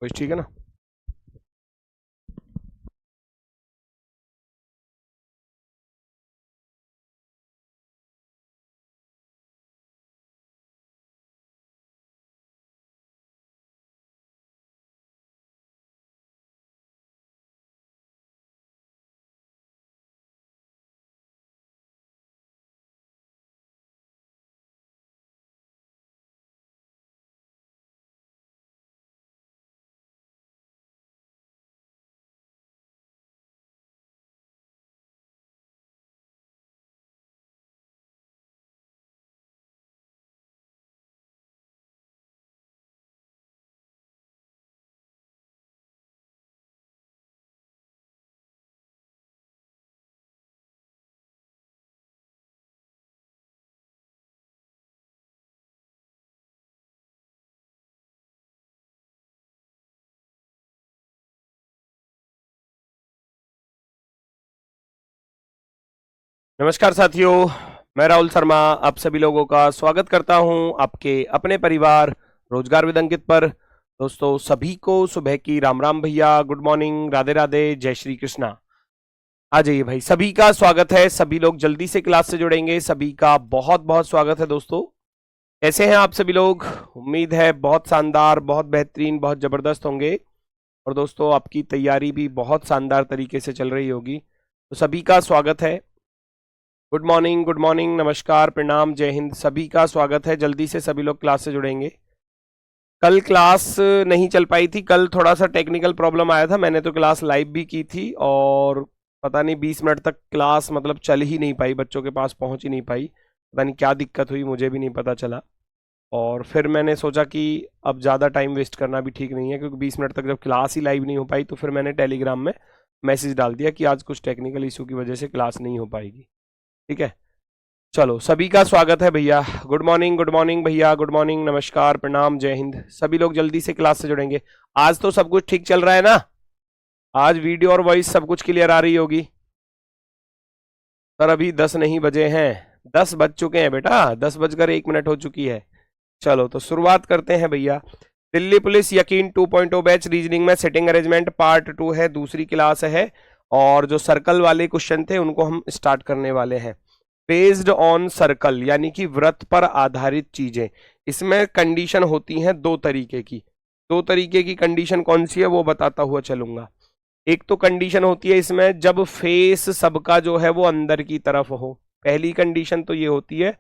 कुछ ठीक है ना। नमस्कार साथियों, मैं राहुल शर्मा आप सभी लोगों का स्वागत करता हूं आपके अपने परिवार रोजगार विद अंकित पर। दोस्तों सभी को सुबह की राम राम भैया, गुड मॉर्निंग, राधे राधे, जय श्री कृष्णा। आ जाइए भाई, सभी का स्वागत है। सभी लोग जल्दी से क्लास से जुड़ेंगे, सभी का बहुत बहुत स्वागत है। दोस्तों कैसे हैं आप सभी लोग? उम्मीद है बहुत शानदार, बहुत बेहतरीन, बहुत जबरदस्त होंगे। और दोस्तों आपकी तैयारी भी बहुत शानदार तरीके से चल रही होगी, तो सभी का स्वागत है। गुड मॉर्निंग, नमस्कार, प्रणाम, जय हिंद, सभी का स्वागत है। जल्दी से सभी लोग क्लास से जुड़ेंगे। कल क्लास नहीं चल पाई थी, कल थोड़ा सा टेक्निकल प्रॉब्लम आया था। मैंने तो क्लास लाइव भी की थी और पता नहीं 20 मिनट तक क्लास मतलब चल ही नहीं पाई, बच्चों के पास पहुंच ही नहीं पाई। पता नहीं क्या दिक्कत हुई, मुझे भी नहीं पता चला। और फिर मैंने सोचा कि अब ज़्यादा टाइम वेस्ट करना भी ठीक नहीं है, क्योंकि 20 मिनट तक जब क्लास ही लाइव नहीं हो पाई तो फिर मैंने टेलीग्राम में मैसेज डाल दिया कि आज कुछ टेक्निकल इशू की वजह से क्लास नहीं हो पाएगी। ठीक है, चलो सभी का स्वागत है भैया। गुड मॉर्निंग भैया, गुड मॉर्निंग, नमस्कार, प्रणाम, जय हिंद। सभी लोग जल्दी से क्लास से जुड़ेंगे। आज तो सब कुछ ठीक चल रहा है ना? आज वीडियो और वॉइस सब कुछ क्लियर आ रही होगी। सर अभी 10 नहीं बजे हैं। 10 बज चुके हैं बेटा, 10 बजकर 1 मिनट हो चुकी है। चलो तो शुरुआत करते हैं भैया। दिल्ली पुलिस यकीन 2.0 बैच रीजनिंग में सिटिंग अरेंजमेंट पार्ट 2 है, दूसरी क्लास है। और जो सर्कल वाले क्वेश्चन थे उनको हम स्टार्ट करने वाले हैं। बेस्ड ऑन सर्कल यानी कि वृत्त पर आधारित चीजें। इसमें कंडीशन होती हैं दो तरीके की। दो तरीके की कंडीशन कौन सी है वो बताता हुआ चलूंगा। एक तो कंडीशन होती है इसमें जब फेस सबका जो है वो अंदर की तरफ हो। पहली कंडीशन तो ये होती है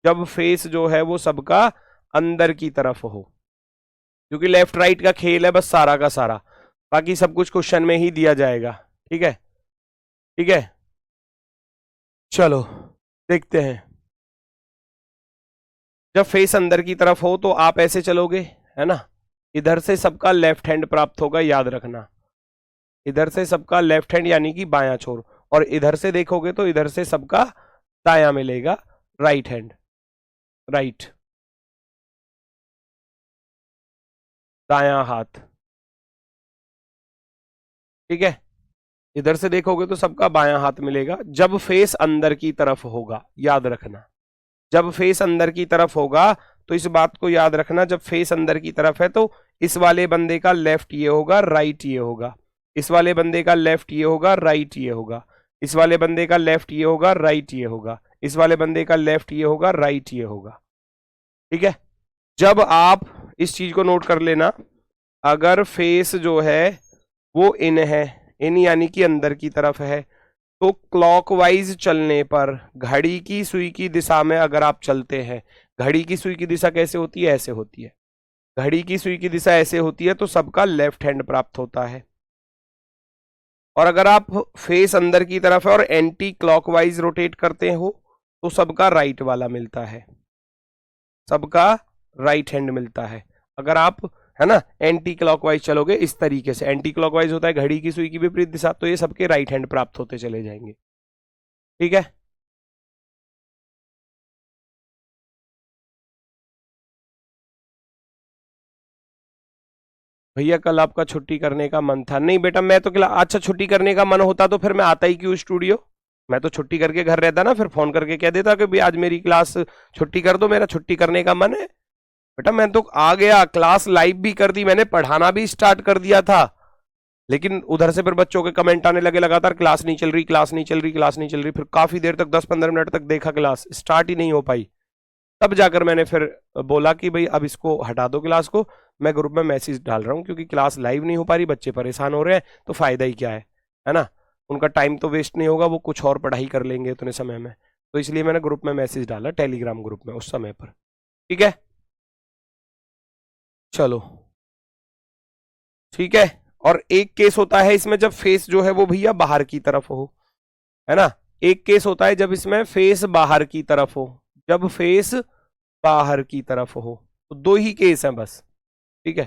जब फेस जो है वो सबका अंदर की तरफ हो, क्योंकि लेफ्ट राइट का खेल है बस सारा का सारा, बाकी सब कुछ क्वेश्चन में ही दिया जाएगा। ठीक है, ठीक है, चलो देखते हैं। जब फेस अंदर की तरफ हो तो आप ऐसे चलोगे, है ना। इधर से सबका लेफ्ट हैंड प्राप्त होगा, याद रखना। इधर से सबका लेफ्ट हैंड यानी कि बायां छोर, और इधर से देखोगे तो इधर से सबका दायां मिलेगा, राइट हैंड, राइट, दायां हाथ। ठीक है, इधर से देखोगे तो सबका बायां हाथ मिलेगा जब फेस अंदर की तरफ होगा, याद रखना। जब फेस अंदर की तरफ होगा तो इस बात को याद रखना, जब फेस अंदर की तरफ है तो इस वाले बंदे का लेफ्ट ये होगा, राइट ये होगा। इस वाले बंदे का लेफ्ट ये होगा, राइट ये होगा। इस वाले बंदे का लेफ्ट ये होगा, राइट ये होगा। इस वाले बंदे का लेफ्ट ये होगा, राइट ये होगा। ठीक है, जब आप इस चीज को नोट कर लेना, अगर फेस जो है वो इन है, इन यानी कि अंदर की तरफ है, तो क्लॉकवाइज चलने पर घड़ी की सुई की दिशा में अगर आप चलते हैं, घड़ी की सुई की दिशा कैसे होती है? ऐसे होती है। घड़ी की सुई की दिशा ऐसे होती है तो सबका लेफ्ट हैंड प्राप्त होता है। और अगर आप फेस अंदर की तरफ है और एंटी क्लॉकवाइज रोटेट करते हो तो सबका राइट वाला मिलता है, सबका राइट हैंड मिलता है। अगर आप, है ना, एंटी क्लॉकवाइज चलोगे इस तरीके से, एंटी क्लॉकवाइज होता है घड़ी की सुई की विपरीत दिशा, तो ये सबके राइट हैंड प्राप्त होते चले जाएंगे। ठीक है, भैया कल आपका छुट्टी करने का मन था? नहीं बेटा, मैं तो अच्छा छुट्टी करने का मन होता तो फिर मैं आता ही क्यों स्टूडियो? मैं तो छुट्टी करके घर रहता ना, फिर फोन करके कह देता कि भाई आज मेरी क्लास छुट्टी कर दो, मेरा छुट्टी करने का मन है। बेटा मैं तो आ गया, क्लास लाइव भी कर दी मैंने, पढ़ाना भी स्टार्ट कर दिया था, लेकिन उधर से फिर बच्चों के कमेंट आने लगे लगातार, क्लास नहीं चल रही, क्लास नहीं चल रही, क्लास नहीं चल रही। फिर काफी देर तक 10-15 मिनट तक देखा, क्लास स्टार्ट ही नहीं हो पाई। तब जाकर मैंने फिर बोला कि भाई अब इसको हटा दो क्लास को, मैं ग्रुप में मैसेज डाल रहा हूँ, क्योंकि क्लास लाइव नहीं हो पा रही, बच्चे परेशान हो रहे हैं, तो फायदा ही क्या है ना, उनका टाइम तो वेस्ट नहीं होगा, वो कुछ और पढ़ाई कर लेंगे उतने समय में। तो इसलिए मैंने ग्रुप में मैसेज डाला, टेलीग्राम ग्रुप में उस समय पर। ठीक है, चलो ठीक है। और एक केस होता है इसमें जब फेस जो है वो भैया बाहर की तरफ हो, है ना, एक केस होता है जब इसमें फेस बाहर की तरफ हो, जब फेस बाहर की तरफ हो, तो दो ही केस हैं बस। ठीक है,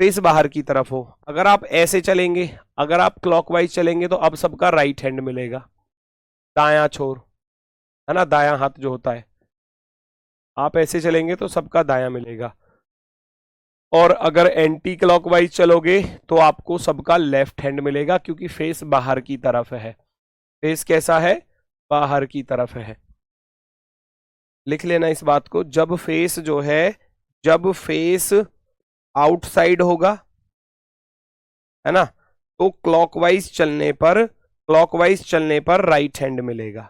फेस बाहर की तरफ हो, अगर आप ऐसे चलेंगे, अगर आप क्लॉकवाइज चलेंगे तो अब सबका राइट हैंड मिलेगा, दायां छोर, है ना, दायां हाथ जो होता है, आप ऐसे चलेंगे तो सबका दायां मिलेगा। और अगर एंटी क्लॉकवाइज चलोगे तो आपको सबका लेफ्ट हैंड मिलेगा, क्योंकि फेस बाहर की तरफ है। फेस कैसा है, बाहर की तरफ है। लिख लेना इस बात को, जब फेस जो है, जब फेस आउटसाइड होगा, है ना, तो क्लॉकवाइज चलने पर राइट हैंड मिलेगा,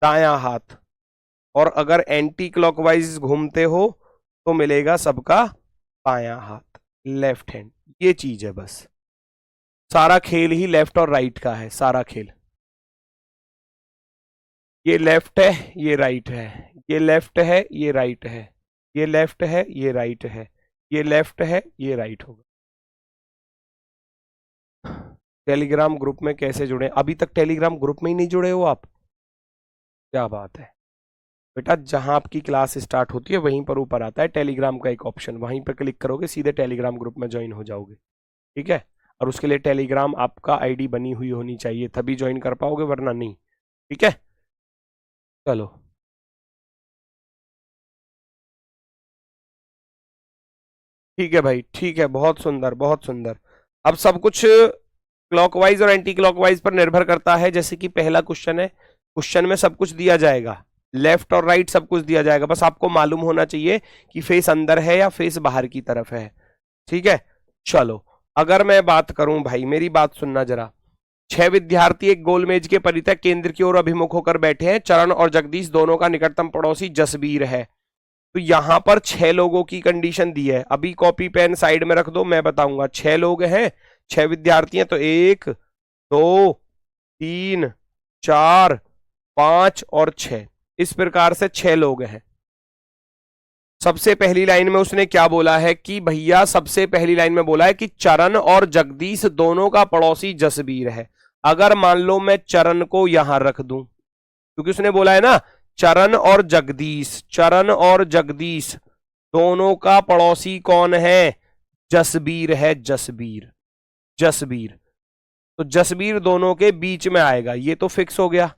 दायां हाथ। और अगर एंटी क्लॉकवाइज घूमते हो तो मिलेगा सबका बायां हाथ, लेफ्ट हैंड। ये चीज है बस, सारा खेल ही लेफ्ट और राइट का है, सारा खेल। ये लेफ्ट है, ये राइट है, ये लेफ्ट है, ये राइट है, ये लेफ्ट है, ये राइट है, ये लेफ्ट है, ये राइट होगा। टेलीग्राम ग्रुप में कैसे जुड़े? अभी तक टेलीग्राम ग्रुप में ही नहीं जुड़े हो आप? क्या बात है बेटा, जहां आपकी क्लास स्टार्ट होती है वहीं पर ऊपर आता है टेलीग्राम का एक ऑप्शन, वहीं पर क्लिक करोगे सीधे टेलीग्राम ग्रुप में ज्वाइन हो जाओगे। ठीक है, और उसके लिए टेलीग्राम आपका आईडी बनी हुई होनी चाहिए, तभी ज्वाइन कर पाओगे, वरना नहीं। ठीक है, चलो ठीक है भाई, ठीक है, बहुत सुंदर बहुत सुंदर। अब सब कुछ क्लॉकवाइज और एंटी क्लॉकवाइज पर निर्भर करता है। जैसे कि पहला क्वेश्चन है, क्वेश्चन में सब कुछ दिया जाएगा, लेफ्ट और राइट सब कुछ दिया जाएगा, बस आपको मालूम होना चाहिए कि फेस अंदर है या फेस बाहर की तरफ है। ठीक है, चलो अगर मैं बात करूं भाई, मेरी बात सुनना जरा। 6 विद्यार्थी एक गोल मेज के परितः केंद्र की ओर अभिमुख होकर बैठे हैं, चरण और जगदीश दोनों का निकटतम पड़ोसी जसबीर है। तो यहां पर 6 लोगों की कंडीशन दी है, अभी कॉपी पेन साइड में रख दो, मैं बताऊंगा। 6 लोग हैं, 6 विद्यार्थी हैं, तो 1 2 3 4 5 और 6, इस प्रकार से 6 लोग हैं। सबसे पहली लाइन में उसने क्या बोला है कि भैया, सबसे पहली लाइन में बोला है कि चरण और जगदीश दोनों का पड़ोसी जसबीर है। अगर मान लो मैं चरण को यहां रख दूं, क्योंकि उसने बोला है ना चरण और जगदीश, चरण और जगदीश दोनों का पड़ोसी कौन है? जसबीर है, जसबीर, जसबीर। तो जसबीर दोनों के बीच में आएगा, ये तो फिक्स हो गया,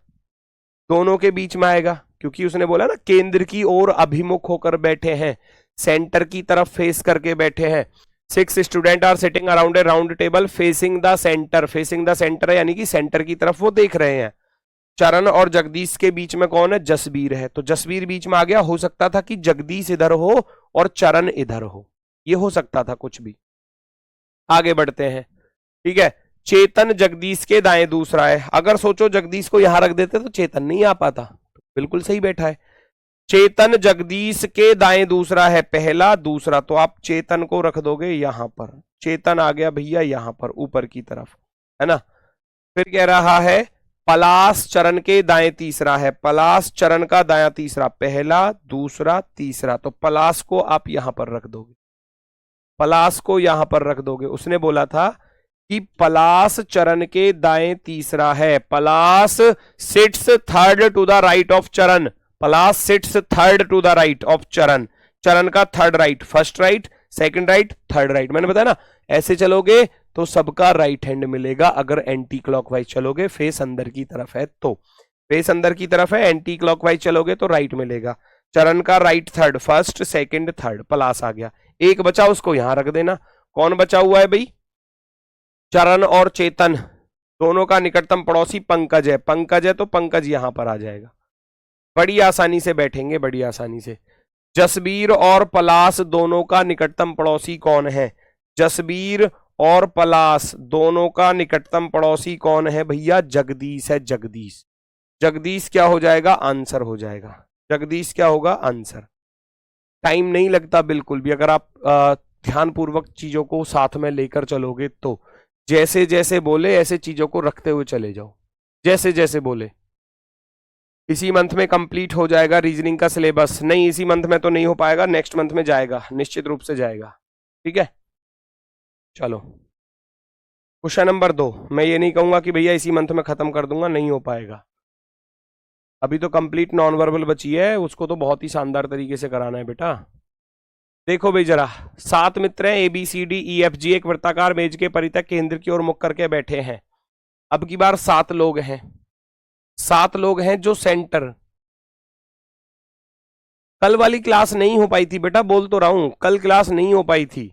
दोनों के बीच में आएगा, क्योंकि उसने बोला ना केंद्र की ओर अभिमुख होकर बैठे हैं, सेंटर की तरफ फेस करके बैठे हैं। 6 student are sitting around a round table facing the centre, facing the centre है यानी कि सेंटर की तरफ वो देख रहे हैं। चरण और जगदीश के बीच में कौन है? जसबीर है, तो जसबीर बीच में आ गया। हो सकता था कि जगदीश इधर हो और चरण इधर हो, ये हो सकता था कुछ भी। आगे बढ़ते हैं, ठीक है। चेतन जगदीश के दाएं दूसरा है, अगर सोचो जगदीश को यहां रख देते तो चेतन नहीं आ पाता, तो बिल्कुल सही बैठा है। चेतन जगदीश के दाएं दूसरा है, पहला दूसरा, तो आप चेतन को रख दोगे यहां पर, चेतन आ गया भैया यहां पर ऊपर की तरफ, है ना। फिर कह रहा है पलाश चरण के दाएं तीसरा है, पलाश चरण का दायां तीसरा, पहला दूसरा तीसरा, तो पलाश को आप यहां पर रख दोगे, पलाश को यहां पर रख दोगे। उसने बोला था कि पलाश चरण के दाएं तीसरा है, Palash sits third to the right of Charan, Palash sits third to the right of Charan, Charan का third right, first right, second right, third right, मैंने बताया ना। ऐसे चलोगे तो सबका राइट हैंड मिलेगा, अगर एंटी क्लॉकवाइज चलोगे, फेस अंदर की तरफ है तो, फेस अंदर की तरफ है, एंटी क्लॉकवाइज चलोगे तो राइट मिलेगा। चरण का right third, first second third, Palash आ गया। एक बचा, उसको यहां रख देना। कौन बचा हुआ है भाई? चरण और चेतन दोनों का निकटतम पड़ोसी पंकज है, पंकज है तो पंकज यहां पर आ जाएगा, बड़ी आसानी से बैठेंगे, बड़ी आसानी से। जसबीर और पलाश दोनों का निकटतम पड़ोसी कौन है? जसबीर और पलाश दोनों का निकटतम पड़ोसी कौन है भैया? जगदीश है, जगदीश। जगदीश क्या हो जाएगा? आंसर हो जाएगा। जगदीश क्या होगा? आंसर। टाइम नहीं लगता बिल्कुल भी, अगर आप ध्यानपूर्वक चीजों को साथ में लेकर चलोगे तो। जैसे जैसे बोले ऐसे चीजों को रखते हुए चले जाओ, जैसे जैसे बोले। इसी मंथ में कंप्लीट हो जाएगा रीजनिंग का सिलेबस। नहीं, इसी मंथ में तो नहीं हो पाएगा, नेक्स्ट मंथ में जाएगा, निश्चित रूप से जाएगा। ठीक है, चलो क्वेश्चन नंबर 2। मैं ये नहीं कहूंगा कि भैया इसी मंथ में खत्म कर दूंगा, नहीं हो पाएगा। अभी तो कंप्लीट नॉन वर्बल बची है, उसको तो बहुत ही शानदार तरीके से कराना है बेटा। देखो भाई जरा, 7 मित्र हैं ABCDEFG, एक वृत्ताकार मेज के परितः केंद्र की ओर मुख करके बैठे हैं। अब की बार 7 लोग हैं, 7 लोग हैं जो सेंटर। कल वाली क्लास नहीं हो पाई थी बेटा, बोल तो रहा हूं, कल क्लास नहीं हो पाई थी।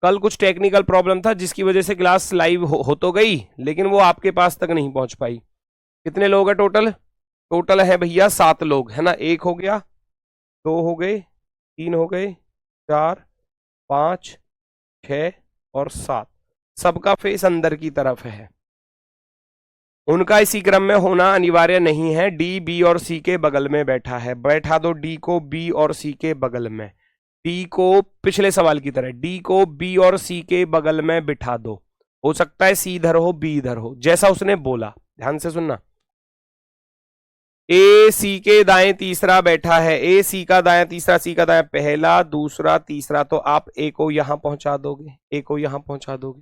कल कुछ टेक्निकल प्रॉब्लम था जिसकी वजह से क्लास लाइव हो तो गई, लेकिन वो आपके पास तक नहीं पहुंच पाई। कितने लोग हैं टोटल? टोटल है भैया 7 लोग, है ना। 1 हो गया, 2 हो गए, 3 हो गए, 4, 5, 6 और 7। सबका फेस अंदर की तरफ है। उनका इसी क्रम में होना अनिवार्य नहीं है। डी बी और सी के बगल में बैठा है, बैठा दो डी को बी और सी के बगल में। डी को पिछले सवाल की तरह डी को बी और सी के बगल में बिठा दो। हो सकता है सी इधर हो, बी इधर हो, जैसा उसने बोला। ध्यान से सुनना। ए सी के दाएं तीसरा बैठा है, ए सी का दाएं तीसरा, सी का दाएं पहला, दूसरा, तीसरा, तो आप ए को यहां पहुंचा दोगे, ए को यहां पहुंचा दोगे।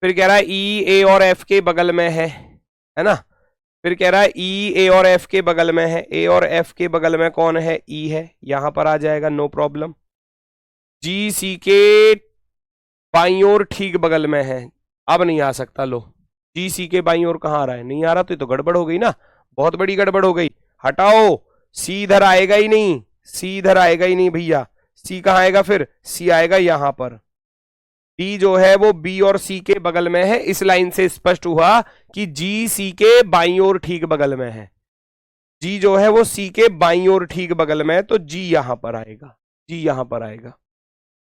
फिर कह रहा है ई ए और एफ के बगल में है ना। फिर कह रहा है ई ए और एफ के बगल में है, ए और एफ के बगल में कौन है? ई है, यहां पर आ जाएगा, नो प्रॉब्लम। जी सी के बाईं ओर ठीक बगल में है, अब नहीं आ सकता। लो, जी सी के बाईं ओर कहां आ रहा है? नहीं आ रहा, तो ये तो गड़बड़ हो गई ना, बहुत बड़ी गड़बड़ हो गई। हटाओ, सी इधर आएगा ही नहीं, सी इधर आएगा ही नहीं भैया। सी कहां आएगा फिर? सी आएगा यहां पर। डी जो है वो बी और सी के बगल में है, इस लाइन से स्पष्ट हुआ कि जी सी के बाईं ओर ठीक बगल में है। जी जो है वो सी के बाईं ओर ठीक बगल में है, तो जी यहां पर आएगा, जी यहां पर आएगा।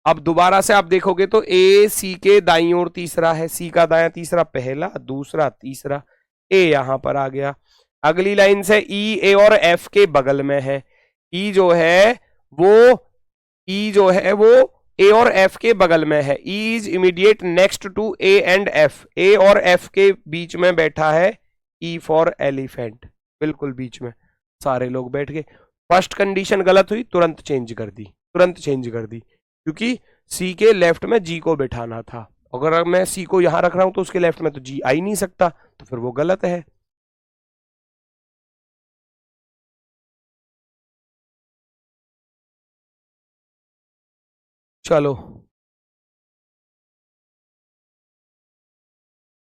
अब दोबारा से आप देखोगे तो ए सी के दाईं ओर तीसरा है, सी का दायां तीसरा पहला, दूसरा, तीसरा, ए यहां पर आ गया। अगली लाइन से ई ए और एफ के बगल में है, ई जो है वो ए और एफ के बगल में है। E is immediate next to A and F, A और एफ के बीच में बैठा है। ई फॉर एलिफेंट, बिल्कुल बीच में सारे लोग बैठ गए। फर्स्ट कंडीशन गलत हुई, तुरंत चेंज कर दी, तुरंत चेंज कर दी, क्योंकि सी के लेफ्ट में जी को बैठाना था। अगर मैं सी को यहां रख रहा हूं तो उसके लेफ्ट में तो जी आ ही नहीं सकता, तो फिर वो गलत है। चलो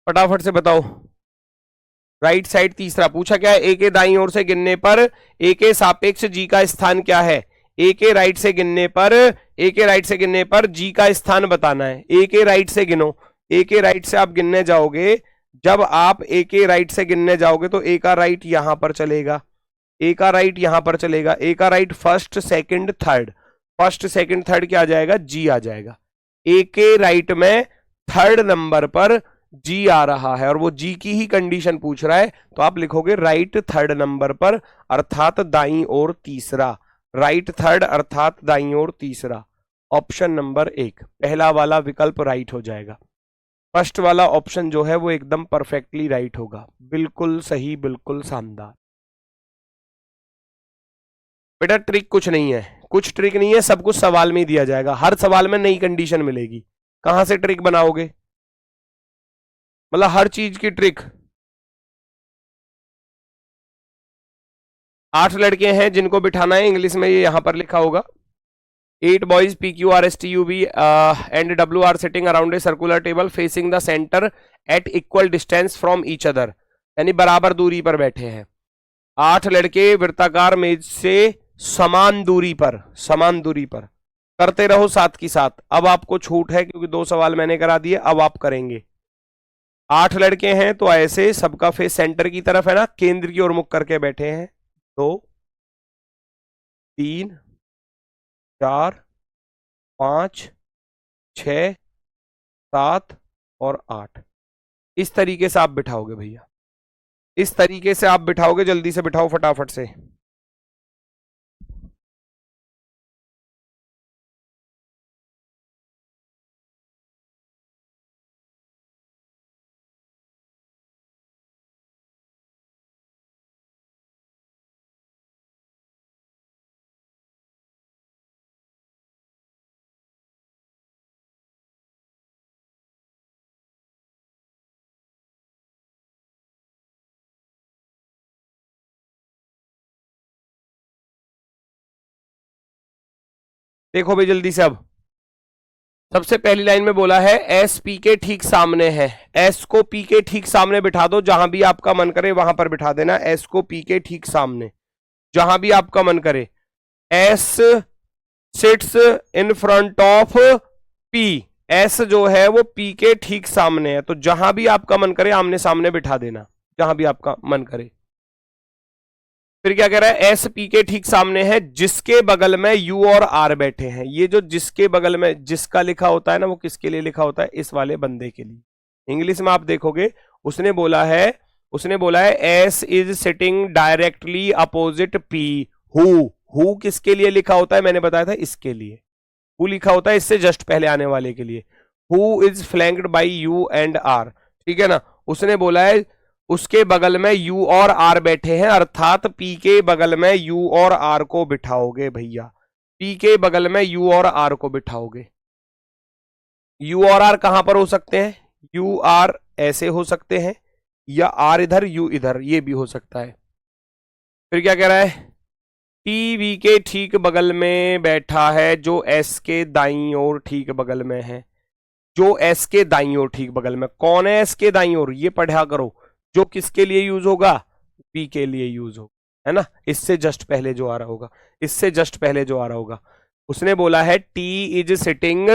फटाफट से बताओ। राइट साइड तीसरा पूछा क्या है? ए के दाईं ओर से गिनने पर ए के सापेक्ष जी का स्थान क्या है? ए के राइट से गिनने पर, ए के राइट से गिनने पर जी का स्थान बताना है। ए के राइट से गिनो, ए के राइट से आप गिनने जाओगे, जब आप ए के राइट से गिनने जाओगे तो ए का राइट यहां पर चलेगा, ए का राइट यहां पर चलेगा। ए का right first second third, first second third क्या आ जाएगा? जी आ जाएगा। ए के राइट में थर्ड नंबर पर जी आ रहा है और वो जी की ही कंडीशन पूछ रहा है, तो आप लिखोगे राइट थर्ड नंबर पर अर्थात दाईं ओर तीसरा, राइट थर्ड अर्थात दाईं ओर तीसरा। ऑप्शन नंबर 1 पहला वाला विकल्प राइट हो जाएगा। फर्स्ट वाला ऑप्शन जो है वो एकदम परफेक्टली राइट होगा, बिल्कुल सही, बिल्कुल शानदार। बेटा ट्रिक कुछ नहीं है, कुछ ट्रिक नहीं है, सब कुछ सवाल में ही दिया जाएगा। हर सवाल में नई कंडीशन मिलेगी, कहां से ट्रिक बनाओगे? मतलब हर चीज की ट्रिक। 8 लड़के हैं जिनको बिठाना है, इंग्लिश में ये यहां पर लिखा होगा। 8 boys PQRSTUV and W are sitting around a circular table facing the center at equal distance from each other, यानी बराबर दूरी पर बैठे हैं। 8 लड़के वृत्ताकार मेज से समान दूरी पर करते रहो साथ की साथ। अब आपको छूट है क्योंकि 2 सवाल मैंने करा दिए, अब आप करेंगे। 8 लड़के हैं तो ऐसे सबका फेस सेंटर की तरफ है ना, केंद्र की ओर मुख करके बैठे हैं। 2 3 4 5 6 7 और 8, इस तरीके से आप बिठाओगे भैया, इस तरीके से आप बिठाओगे। जल्दी से बिठाओ फटाफट से। देखो भाई जल्दी से। अब सबसे पहली लाइन में बोला है एस पी के ठीक सामने है। एस को पी के ठीक सामने बिठा दो, जहां भी आपका मन करे वहां पर बिठा देना। एस को पी के ठीक सामने, जहां भी आपका मन करे। S sits in front of P. S जो है वो पी के ठीक सामने है, तो जहां भी आपका मन करे आमने सामने बिठा देना, जहां भी आपका मन करे। फिर क्या कह रहा है, एस पी के ठीक सामने है, जिसके बगल में यू और आर बैठे हैं। ये जो जिसके बगल में जिसका लिखा होता है ना, वो किसके लिए लिखा होता है, इस वाले बंदे के लिए। इंग्लिश में आप देखोगे उसने बोला है S is sitting directly opposite P. Who किसके लिए लिखा होता है, मैंने बताया था इसके लिए। हु लिखा होता है इससे जस्ट पहले आने वाले के लिए। Who is flanked by U and R, ठीक है ना। उसने बोला है उसके बगल में यू और आर बैठे हैं, अर्थात पी के बगल में यू और आर को बिठाओगे भैया। पी के बगल में यू और आर को बिठाओगे। यू और आर कहां पर हो सकते हैं, यू आर ऐसे हो सकते हैं, या आर इधर यू इधर, ये भी हो सकता है। फिर क्या कह रहा है, टीवी के ठीक बगल में बैठा है, जो एस के दाईं ओर ठीक बगल में है। जो एस के दाईं ओर ठीक बगल में कौन है, एस के दाईं ओर, ये पढ़ा करो। जो किसके लिए यूज होगा, पी के लिए यूज होगा, है ना। इससे जस्ट पहले जो आ रहा होगा, इससे जस्ट पहले जो आ रहा होगा। उसने बोला है T is sitting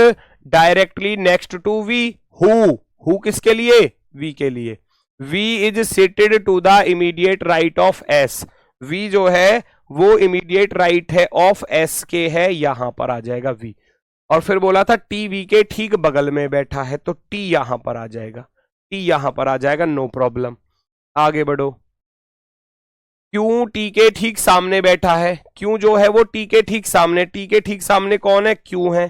directly next to V. Who किसके लिए, वी के लिए। V is seated to the immediate right of S. V जो है वो इमीडिएट राइट है ऑफ एस के है, यहां पर आ जाएगा वी। और फिर बोला था टी वी के ठीक बगल में बैठा है, तो टी यहां पर आ जाएगा, टी यहां पर आ जाएगा, नो प्रॉब्लम। आगे बढ़ो। क्यों टी के ठीक सामने बैठा है, क्यों जो है वो टी के ठीक सामने। टी के ठीक सामने कौन है, क्यों है।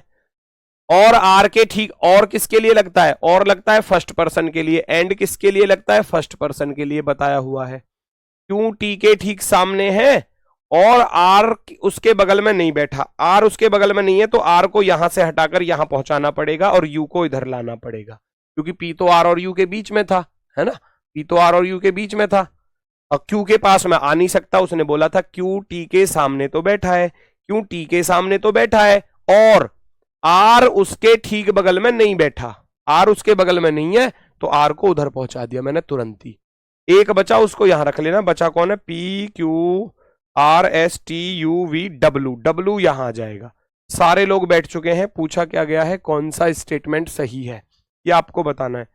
और आर के ठीक, और किसके लिए लगता है, और लगता है फर्स्ट पर्सन के लिए। एंड किसके लिए लगता है, फर्स्ट पर्सन के लिए बताया हुआ है। क्यों टी के ठीक सामने है और आर उसके बगल में नहीं बैठा। आर उसके बगल में नहीं है, तो आर को यहां से हटाकर यहां पहुंचाना पड़ेगा और यू को इधर लाना पड़ेगा, क्योंकि पी तो आर और यू के बीच में था, है ना। पी तो आर और यू के बीच में था, और क्यू के पास में आ नहीं सकता। उसने बोला था क्यू टी के सामने तो बैठा है, क्यों टी के सामने तो बैठा है, और आर उसके ठीक बगल में नहीं बैठा। आर उसके बगल में नहीं है, तो आर को उधर पहुंचा दिया मैंने तुरंत ही। एक बचा, उसको यहां रख लेना। बचा कौन है, P Q R S T U V W. W यहां आ जाएगा। सारे लोग बैठ चुके हैं। पूछा क्या गया है, कौन सा स्टेटमेंट सही है, ये आपको बताना है।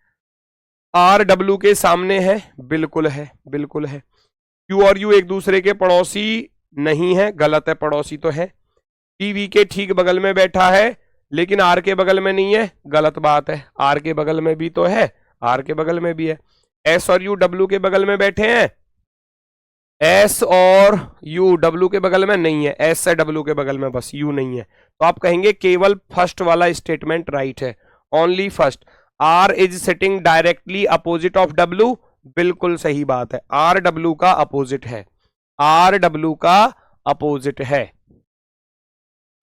आर डब्ल्यू के सामने है, बिल्कुल है, बिल्कुल है। क्यू और यू एक दूसरे के पड़ोसी नहीं है, गलत है, पड़ोसी तो है। टीवी के ठीक बगल में बैठा है, लेकिन आर के बगल में नहीं है, गलत बात है। आर के बगल में भी तो है, आर के बगल में भी है। एस और यू डब्ल्यू के बगल में बैठे हैं, एस और यू डब्ल्यू के बगल में नहीं है। एस से डब्ल्यू के बगल में बस, यू नहीं है। तो आप कहेंगे केवल फर्स्ट वाला स्टेटमेंट राइट है, only first. R is sitting directly opposite of W, बिल्कुल सही बात है। आर डब्ल्यू का अपोजिट है, आर डब्ल्यू का अपोजिट है।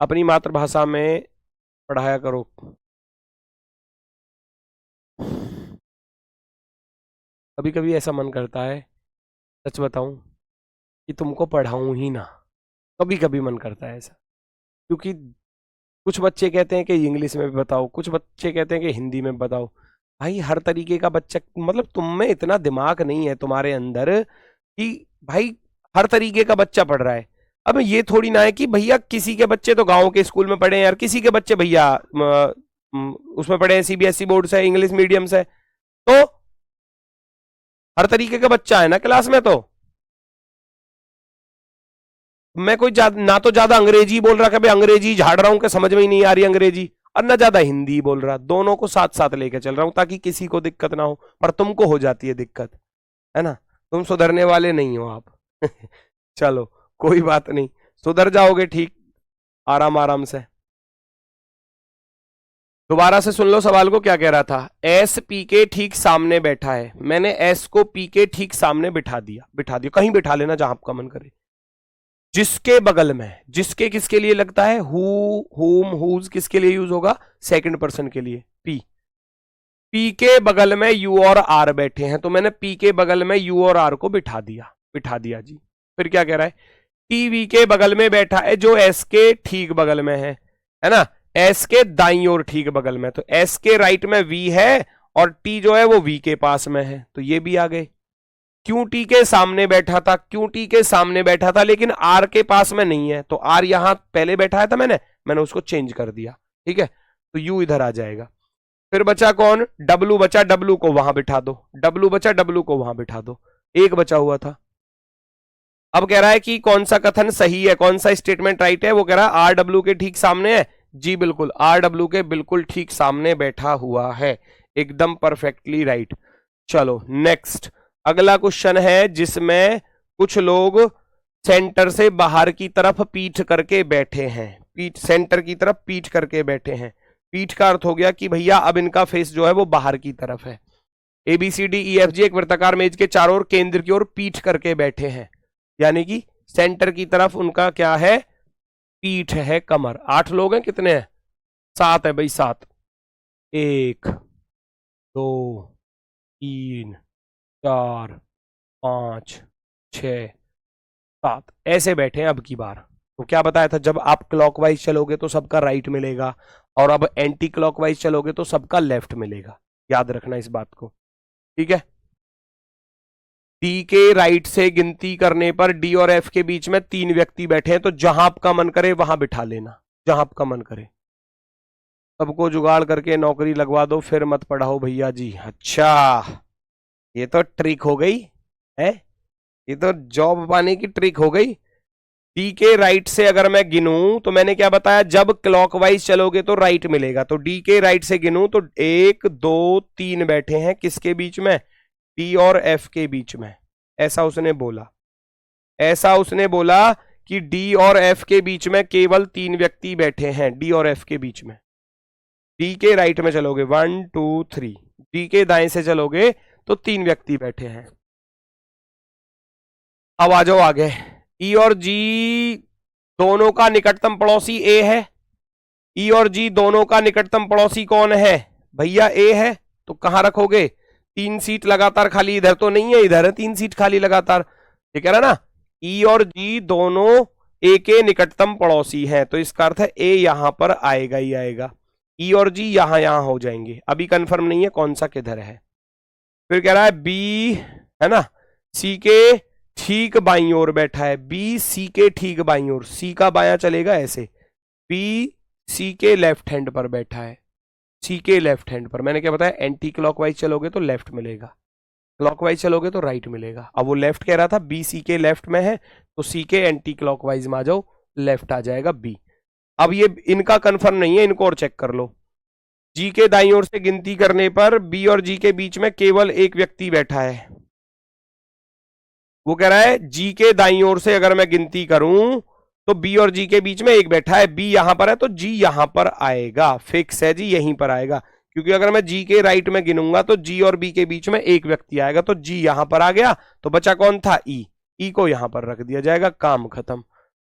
अपनी मातृभाषा में पढ़ाया करो। कभी कभी ऐसा मन करता है, सच बताऊं, कि तुमको पढ़ाऊं ही ना। कभी कभी मन करता है ऐसा, क्योंकि कुछ बच्चे कहते हैं कि इंग्लिश में भी बताओ, कुछ बच्चे कहते हैं कि हिंदी में बताओ। भाई हर तरीके का बच्चा, मतलब तुम में इतना दिमाग नहीं है तुम्हारे अंदर कि भाई हर तरीके का बच्चा पढ़ रहा है। अब ये थोड़ी ना है कि भैया किसी के बच्चे तो गांव के स्कूल में पढ़े हैं यार, किसी के बच्चे भैया उसमें पढ़े हैं सीबीएसई बोर्ड से, इंग्लिश मीडियम से। तो हर तरीके का बच्चा है ना क्लास में। तो मैं कोई ना तो ज्यादा अंग्रेजी बोल रहा कि भाई अंग्रेजी झाड़ रहा हूं कि समझ में ही नहीं आ रही अंग्रेजी, और ना ज्यादा हिंदी बोल रहा, दोनों को साथ साथ लेके चल रहा हूं ताकि किसी को दिक्कत ना हो, पर तुमको हो जाती है दिक्कत, है ना, तुम सुधरने वाले नहीं हो आप। चलो कोई बात नहीं, सुधर जाओगे ठीक, आराम आराम से। दोबारा से सुन लो सवाल को, क्या कह रहा था। एस पी के ठीक सामने बैठा है, मैंने एस को पी के ठीक सामने बिठा दिया, कहीं बिठा लेना जहां आपका मन करे। जिसके बगल में, जिसके किसके लिए लगता है, हु, हुम, हुज किसके लिए यूज होगा, सेकंड पर्सन के लिए, पी। पी के बगल में यू और आर बैठे हैं, तो मैंने पी के बगल में यू और आर को बिठा दिया जी। फिर क्या कह रहा है, टीवी के बगल में बैठा है जो एस के ठीक बगल में है ना, एस के दाईं ओर ठीक बगल में, तो एस के राइट में वी है और टी जो है वो वी के पास में है, तो ये भी आ गए। क्यू टी के सामने बैठा था, क्यू टी के सामने बैठा था लेकिन आर के पास में नहीं है, तो आर यहां पहले बैठा था मैंने उसको चेंज कर दिया, ठीक है, तो यू इधर आ जाएगा। फिर बचा कौन, डब्लू बचा, डब्लू को वहां बिठा दो, डब्लू बचा, डब्लू को वहां बिठा दो, एक बचा हुआ था। अब कह रहा है कि कौन सा कथन सही है, कौन सा स्टेटमेंट राइट है, वो कह रहा है आर डब्लू के ठीक सामने है, जी बिल्कुल, आर डब्लू के बिल्कुल ठीक सामने बैठा हुआ है, एकदम परफेक्टली राइट। चलो नेक्स्ट, अगला क्वेश्चन है जिसमें कुछ लोग सेंटर से बाहर की तरफ पीठ करके बैठे हैं, पीठ सेंटर की तरफ पीठ करके बैठे हैं। पीठ का अर्थ हो गया कि भैया अब इनका फेस जो है वो बाहर की तरफ है। A B C D E F G एक वृत्ताकार मेज के चारों ओर केंद्र की ओर पीठ करके बैठे हैं, यानी कि सेंटर की तरफ उनका क्या है, पीठ है, कमर। 8 लोग हैं, कितने हैं, 7 है भाई, 7, 1 2 3 4 5 6 7 ऐसे बैठे हैं अब की बार। तो क्या बताया था, जब आप क्लॉकवाइज चलोगे तो सबका राइट मिलेगा, और अब एंटी क्लॉकवाइज चलोगे तो सबका लेफ्ट मिलेगा, याद रखना इस बात को, ठीक है। डी के राइट से गिनती करने पर डी और एफ के बीच में 3 व्यक्ति बैठे हैं, तो जहां आपका मन करे वहां बिठा लेना, जहां आपका मन करे। सबको जुगाड़ करके नौकरी लगवा दो, फिर मत पढ़ाओ भैया जी। अच्छा, ये तो ट्रिक हो गई है, ये तो जॉब पाने की ट्रिक हो गई। डी के राइट से अगर मैं गिनूं तो मैंने क्या बताया, जब क्लॉकवाइज चलोगे तो राइट मिलेगा, तो डी के राइट से गिनूं तो 1 2 3 बैठे हैं, किसके बीच में, डी और एफ के बीच में। ऐसा उसने बोला कि डी और एफ के बीच में केवल 3 व्यक्ति बैठे हैं, डी और एफ के बीच में। डी के राइट में चलोगे 1 2 3, डी के दाएं से चलोगे तो 3 व्यक्ति बैठे हैं। अब आ जाओ आगे, ई और जी दोनों का निकटतम पड़ोसी ए है, ई और जी दोनों का निकटतम पड़ोसी कौन है, भैया ए है, तो कहां रखोगे, 3 सीट लगातार खाली, इधर तो नहीं है, इधर है 3 सीट खाली लगातार, ये कह रहा ना, ई और जी दोनों ए के निकटतम पड़ोसी हैं, तो इसका अर्थ है ए यहां पर आएगा ही आएगा, ई और जी यहां हो जाएंगे। अभी कंफर्म नहीं है कौन सा किधर है। फिर कह रहा है बी है ना, सी के ठीक बाईं ओर बैठा है, बी सी के ठीक बाईं ओर, सी का बायां चलेगा ऐसे, बी सी के लेफ्ट हैंड पर बैठा है, सी के लेफ्ट हैंड पर। मैंने क्या बताया, एंटी क्लॉकवाइज चलोगे तो लेफ्ट मिलेगा, क्लॉकवाइज चलोगे तो राइट मिलेगा। अब वो लेफ्ट कह रहा था, बी सी के लेफ्ट में है, तो सी के एंटी क्लॉकवाइज में आ जाओ, लेफ्ट आ जाएगा बी। अब ये इनका कंफर्म नहीं है, इनको और चेक कर लो। जी के दाईं ओर से गिनती करने पर बी और जी के बीच में केवल एक व्यक्ति बैठा है। वो कह रहा है जी के दाईं ओर से अगर मैं गिनती करूं तो बी और जी के बीच में एक बैठा है, बी यहां पर है तो जी यहां पर आएगा, फिक्स है जी, यहीं पर आएगा, क्योंकि अगर मैं जी के राइट में गिनूंगा तो जी और बी के बीच में एक व्यक्ति आएगा, तो जी यहां पर आ गया, तो बचा कौन था, ई, ई को यहां पर रख दिया जाएगा, काम खत्म।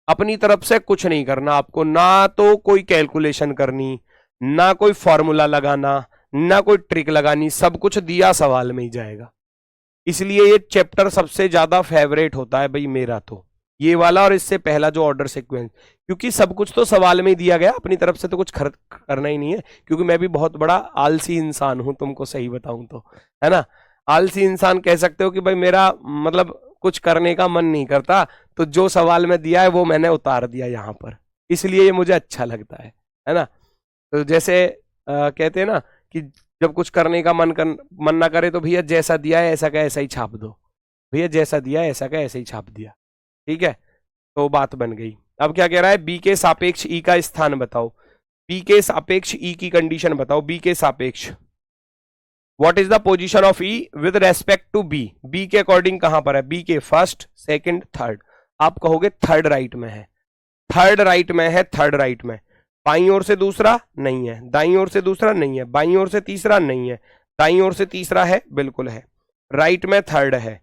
अपनी तरफ से कुछ नहीं करना आपको, ना तो कोई कैलकुलेशन करनी, ना कोई फॉर्मूला लगाना, ना कोई ट्रिक लगानी, सब कुछ दिया सवाल में ही जाएगा। इसलिए ये चैप्टर सबसे ज्यादा फेवरेट होता है भाई मेरा, तो ये वाला और इससे पहला जो ऑर्डर सीक्वेंस, क्योंकि सब कुछ तो सवाल में ही दिया गया, अपनी तरफ से तो कुछ करना ही नहीं है, क्योंकि मैं भी बहुत बड़ा आलसी इंसान हूं, तुमको सही बताऊं तो, है ना, आलसी इंसान कह सकते हो कि भाई मेरा मतलब कुछ करने का मन नहीं करता, तो जो सवाल में दिया है वो मैंने उतार दिया यहाँ पर, इसलिए ये मुझे अच्छा लगता है ना। तो जैसे कहते हैं ना कि जब कुछ करने का मन ना करे तो भैया जैसा दिया है ऐसा का ऐसा ही छाप दो, भैया जैसा दिया है ऐसा का ऐसा ही छाप दिया, ठीक है। तो बात बन गई। अब क्या कह रहा है, बी के सापेक्ष ई का स्थान बताओ, बी के सापेक्ष ई की कंडीशन बताओ, बी के सापेक्ष what is the position of E with respect to B, B के अकॉर्डिंग कहां पर है, बी के फर्स्ट सेकंड थर्ड, आप कहोगे थर्ड राइट में है, थर्ड राइट में है, थर्ड राइट में, बाईं ओर से दूसरा नहीं है, दाईं ओर से दूसरा नहीं है, बाईं ओर से तीसरा नहीं है, दाईं ओर से तीसरा है, बिल्कुल है, राइट में थर्ड है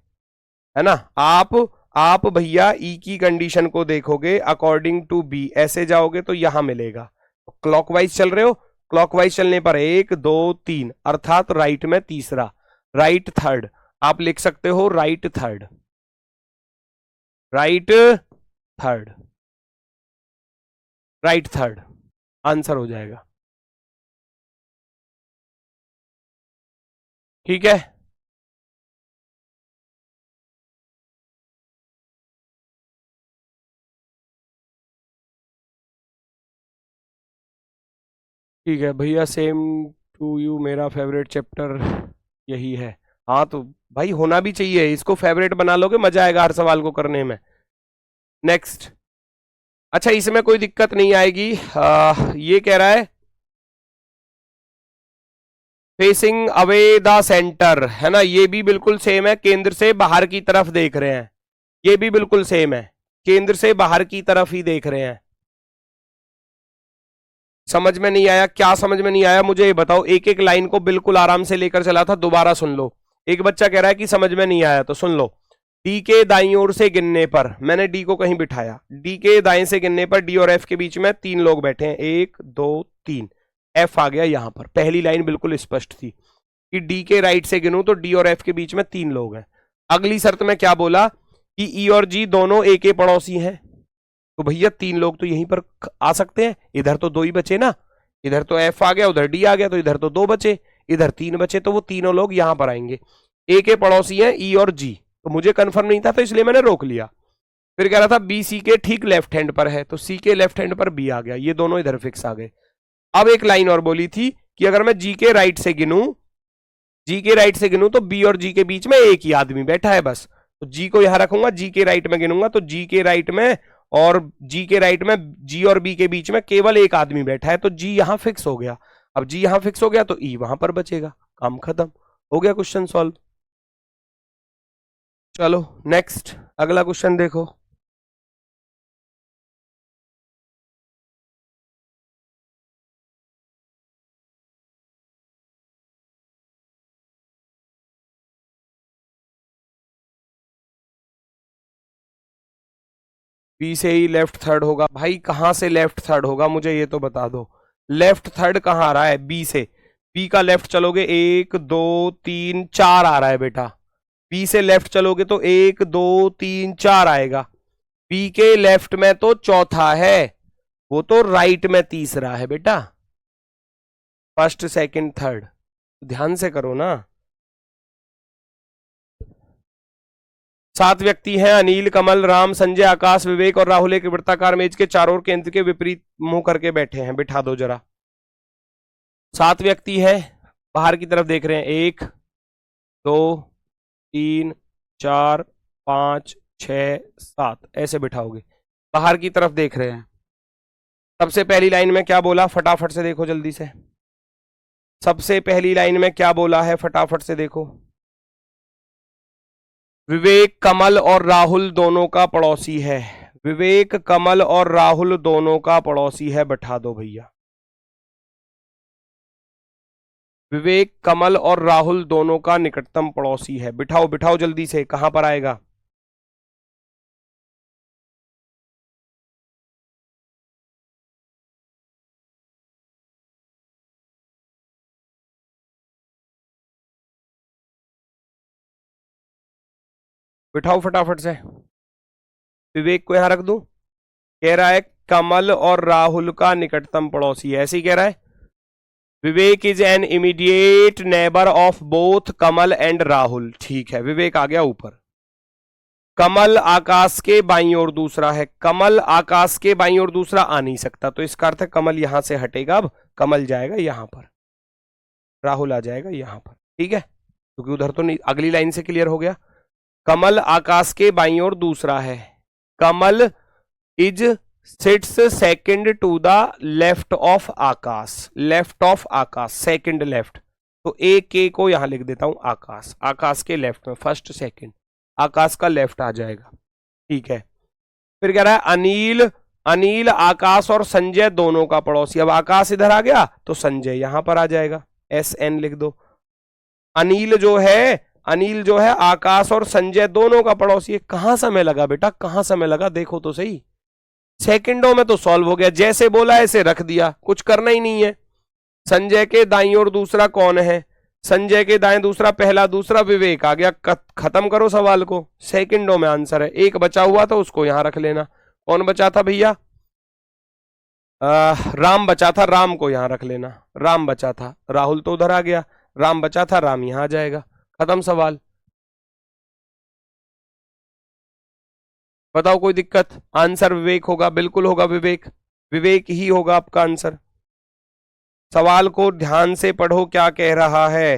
ना। आप भैया ई की कंडीशन को देखोगे अकॉर्डिंग टू बी, ऐसे जाओगे तो यहां मिलेगा, क्लॉकवाइज चल रहे हो, क्लॉकवाइज चलने पर 1 2 3 अर्थात राइट में तीसरा, राइट थर्ड, आप लिख सकते हो right third, right third, right third answer हो जाएगा। ठीक है, ठीक है भैया, सेम टू यू, मेरा फेवरेट चैप्टर यही है। हाँ तो भाई होना भी चाहिए, इसको फेवरेट बना लोगे मजा आएगा हर सवाल को करने में। नेक्स्ट, अच्छा इसमें कोई दिक्कत नहीं आएगी, ये कह रहा है फेसिंग अवे द सेंटर, है ना, ये भी बिल्कुल सेम है, केंद्र से बाहर की तरफ देख रहे हैं, ये भी बिल्कुल सेम है, केंद्र से बाहर की तरफ ही देख रहे हैं। समझ में नहीं आया, क्या समझ में नहीं आया मुझे ये बताओ, एक एक लाइन को बिल्कुल आराम से लेकर चला था, दोबारा सुन लो। एक बच्चा कह रहा है कि समझ में नहीं आया, तो सुन लो, डी के दाईं ओर से गिनने पर, मैंने डी को कहीं बिठाया, डी के दाएं से गिनने पर डी और एफ के बीच में 3 लोग बैठे हैं, 1 2 3, एफ आ गया यहां पर, पहली लाइन बिल्कुल स्पष्ट थी कि डी के राइट से गिनूं तो डी और एफ के बीच में 3 लोग हैं। अगली शर्त में क्या बोला कि ई और जी दोनों ए के पड़ोसी हैं, तो भैया 3 लोग तो यहीं पर आ सकते हैं, इधर तो 2 ही बचे ना, इधर तो एफ आ गया, उधर डी आ गया, तो इधर तो 2 बचे, इधर 3 बचे, तो वो तीनों लोग यहां पर आएंगे। ए के पड़ोसी हैं ई और जी, तो मुझे कंफर्म नहीं था तो इसलिए मैंने रोक लिया। फिर कह रहा था बी सी के ठीक लेफ्ट हैंड पर है, तो सी के लेफ्ट हैंड पर बी आ गया, ये दोनों इधर फिक्स आ गए। अब एक लाइन और बोली थी कि अगर मैं जी के राइट से गिनूं, जी के राइट से गिनूं तो बी और जी के बीच में एक ही आदमी बैठा है बस, तो जी को यहां रखूंगा, जी के राइट में गिनूंगा तो जी के राइट में और जी के राइट में जी और बी के बीच में केवल एक आदमी बैठा है, तो जी यहां फिक्स हो गया। अब जी यहां फिक्स हो गया तो ई वहां पर बचेगा, काम खत्म हो गया, क्वेश्चन सॉल्व। चलो नेक्स्ट, अगला क्वेश्चन देखो। बी से ही लेफ्ट थर्ड होगा, भाई कहां से लेफ्ट थर्ड होगा मुझे ये तो बता दो, लेफ्ट थर्ड कहां आ रहा है, बी से, बी का लेफ्ट चलोगे 1 2 3 4 आ रहा है बेटा, बी से लेफ्ट चलोगे तो 1 2 3 4 आएगा, बी के लेफ्ट में तो चौथा है, वो तो राइट में तीसरा है बेटा, फर्स्ट सेकंड थर्ड, ध्यान से करो ना। 7 व्यक्ति हैं, अनिल कमल राम संजय आकाश विवेक और राहुल एक वृत्ताकार मेज के चारों ओर केंद्र के विपरीत मुंह करके बैठे हैं, बिठा दो जरा। 7 व्यक्ति हैं, बाहर की तरफ देख रहे हैं, 1 2 3 4 5 6 7, ऐसे बिठाओगे, बाहर की तरफ देख रहे हैं। सबसे पहली लाइन में क्या बोला, फटाफट से देखो जल्दी से, सबसे पहली लाइन में क्या बोला है, फटाफट से देखो, विवेक कमल और राहुल दोनों का पड़ोसी है, विवेक कमल और राहुल दोनों का पड़ोसी है, बैठा दो भैया, विवेक कमल और राहुल दोनों का निकटतम पड़ोसी है, बिठाओ बिठाओ जल्दी से, कहां पर आएगा, बिठाओ फटाफट से, विवेक को यहां रख दूं, कह रहा है कमल और राहुल का निकटतम पड़ोसी है, ऐसे ही कह रहा है, Vivek is an immediate neighbour of both Kamal and Rahul, ठीक है, विवेक आ गया ऊपर, कमल आकाश के बाईं ओर दूसरा है, कमल आकाश के बाईं ओर दूसरा आ नहीं सकता, तो इसका अर्थ है कमल यहां से हटेगा, अब कमल जाएगा यहां पर, राहुल आ जाएगा यहां पर, ठीक है, क्योंकि उधर तो नहीं, अगली लाइन से क्लियर हो गया, कमल आकाश के बाईं ओर दूसरा है, Kamal is sits second to the left of Akash, left of Akash, second left, तो ए के को यहां लिख देता हूं आकाश, आकाश के लेफ्ट में, फर्स्ट सेकंड, आकाश का लेफ्ट आ जाएगा, ठीक है। फिर कह रहा है अनिल, अनिल आकाश और संजय दोनों का पड़ोसी, अब आकाश इधर आ गया तो संजय यहां पर आ जाएगा, एस एन लिख दो। अनिल जो है, अनिल जो है आकाश और संजय दोनों का पड़ोसी है। कहां समय लगा बेटा, कहां समय लगा, देखो तो सही, सेकंडों में तो सॉल्व हो गया, जैसे बोला ऐसे रख दिया, कुछ करना ही नहीं है। संजय के दाईं ओर दूसरा कौन है, संजय के दाएं दूसरा, पहला दूसरा विवेक आ गया, खत्म करो सवाल को, सेकंडों में आंसर है। एक बचा हुआ था उसको यहां रख लेना, कौन बचा था भैया, राम बचा था, राम को यहां रख लेना, राम बचा था, राहुल तो उधर आ गया, राम बचा था, राम यहां आ जाएगा, खत्म सवाल। बताओ कोई दिक्कत, आंसर विवेक होगा, बिल्कुल होगा विवेक, विवेक ही होगा आपका आंसर। सवाल को ध्यान से पढ़ो क्या कह रहा है।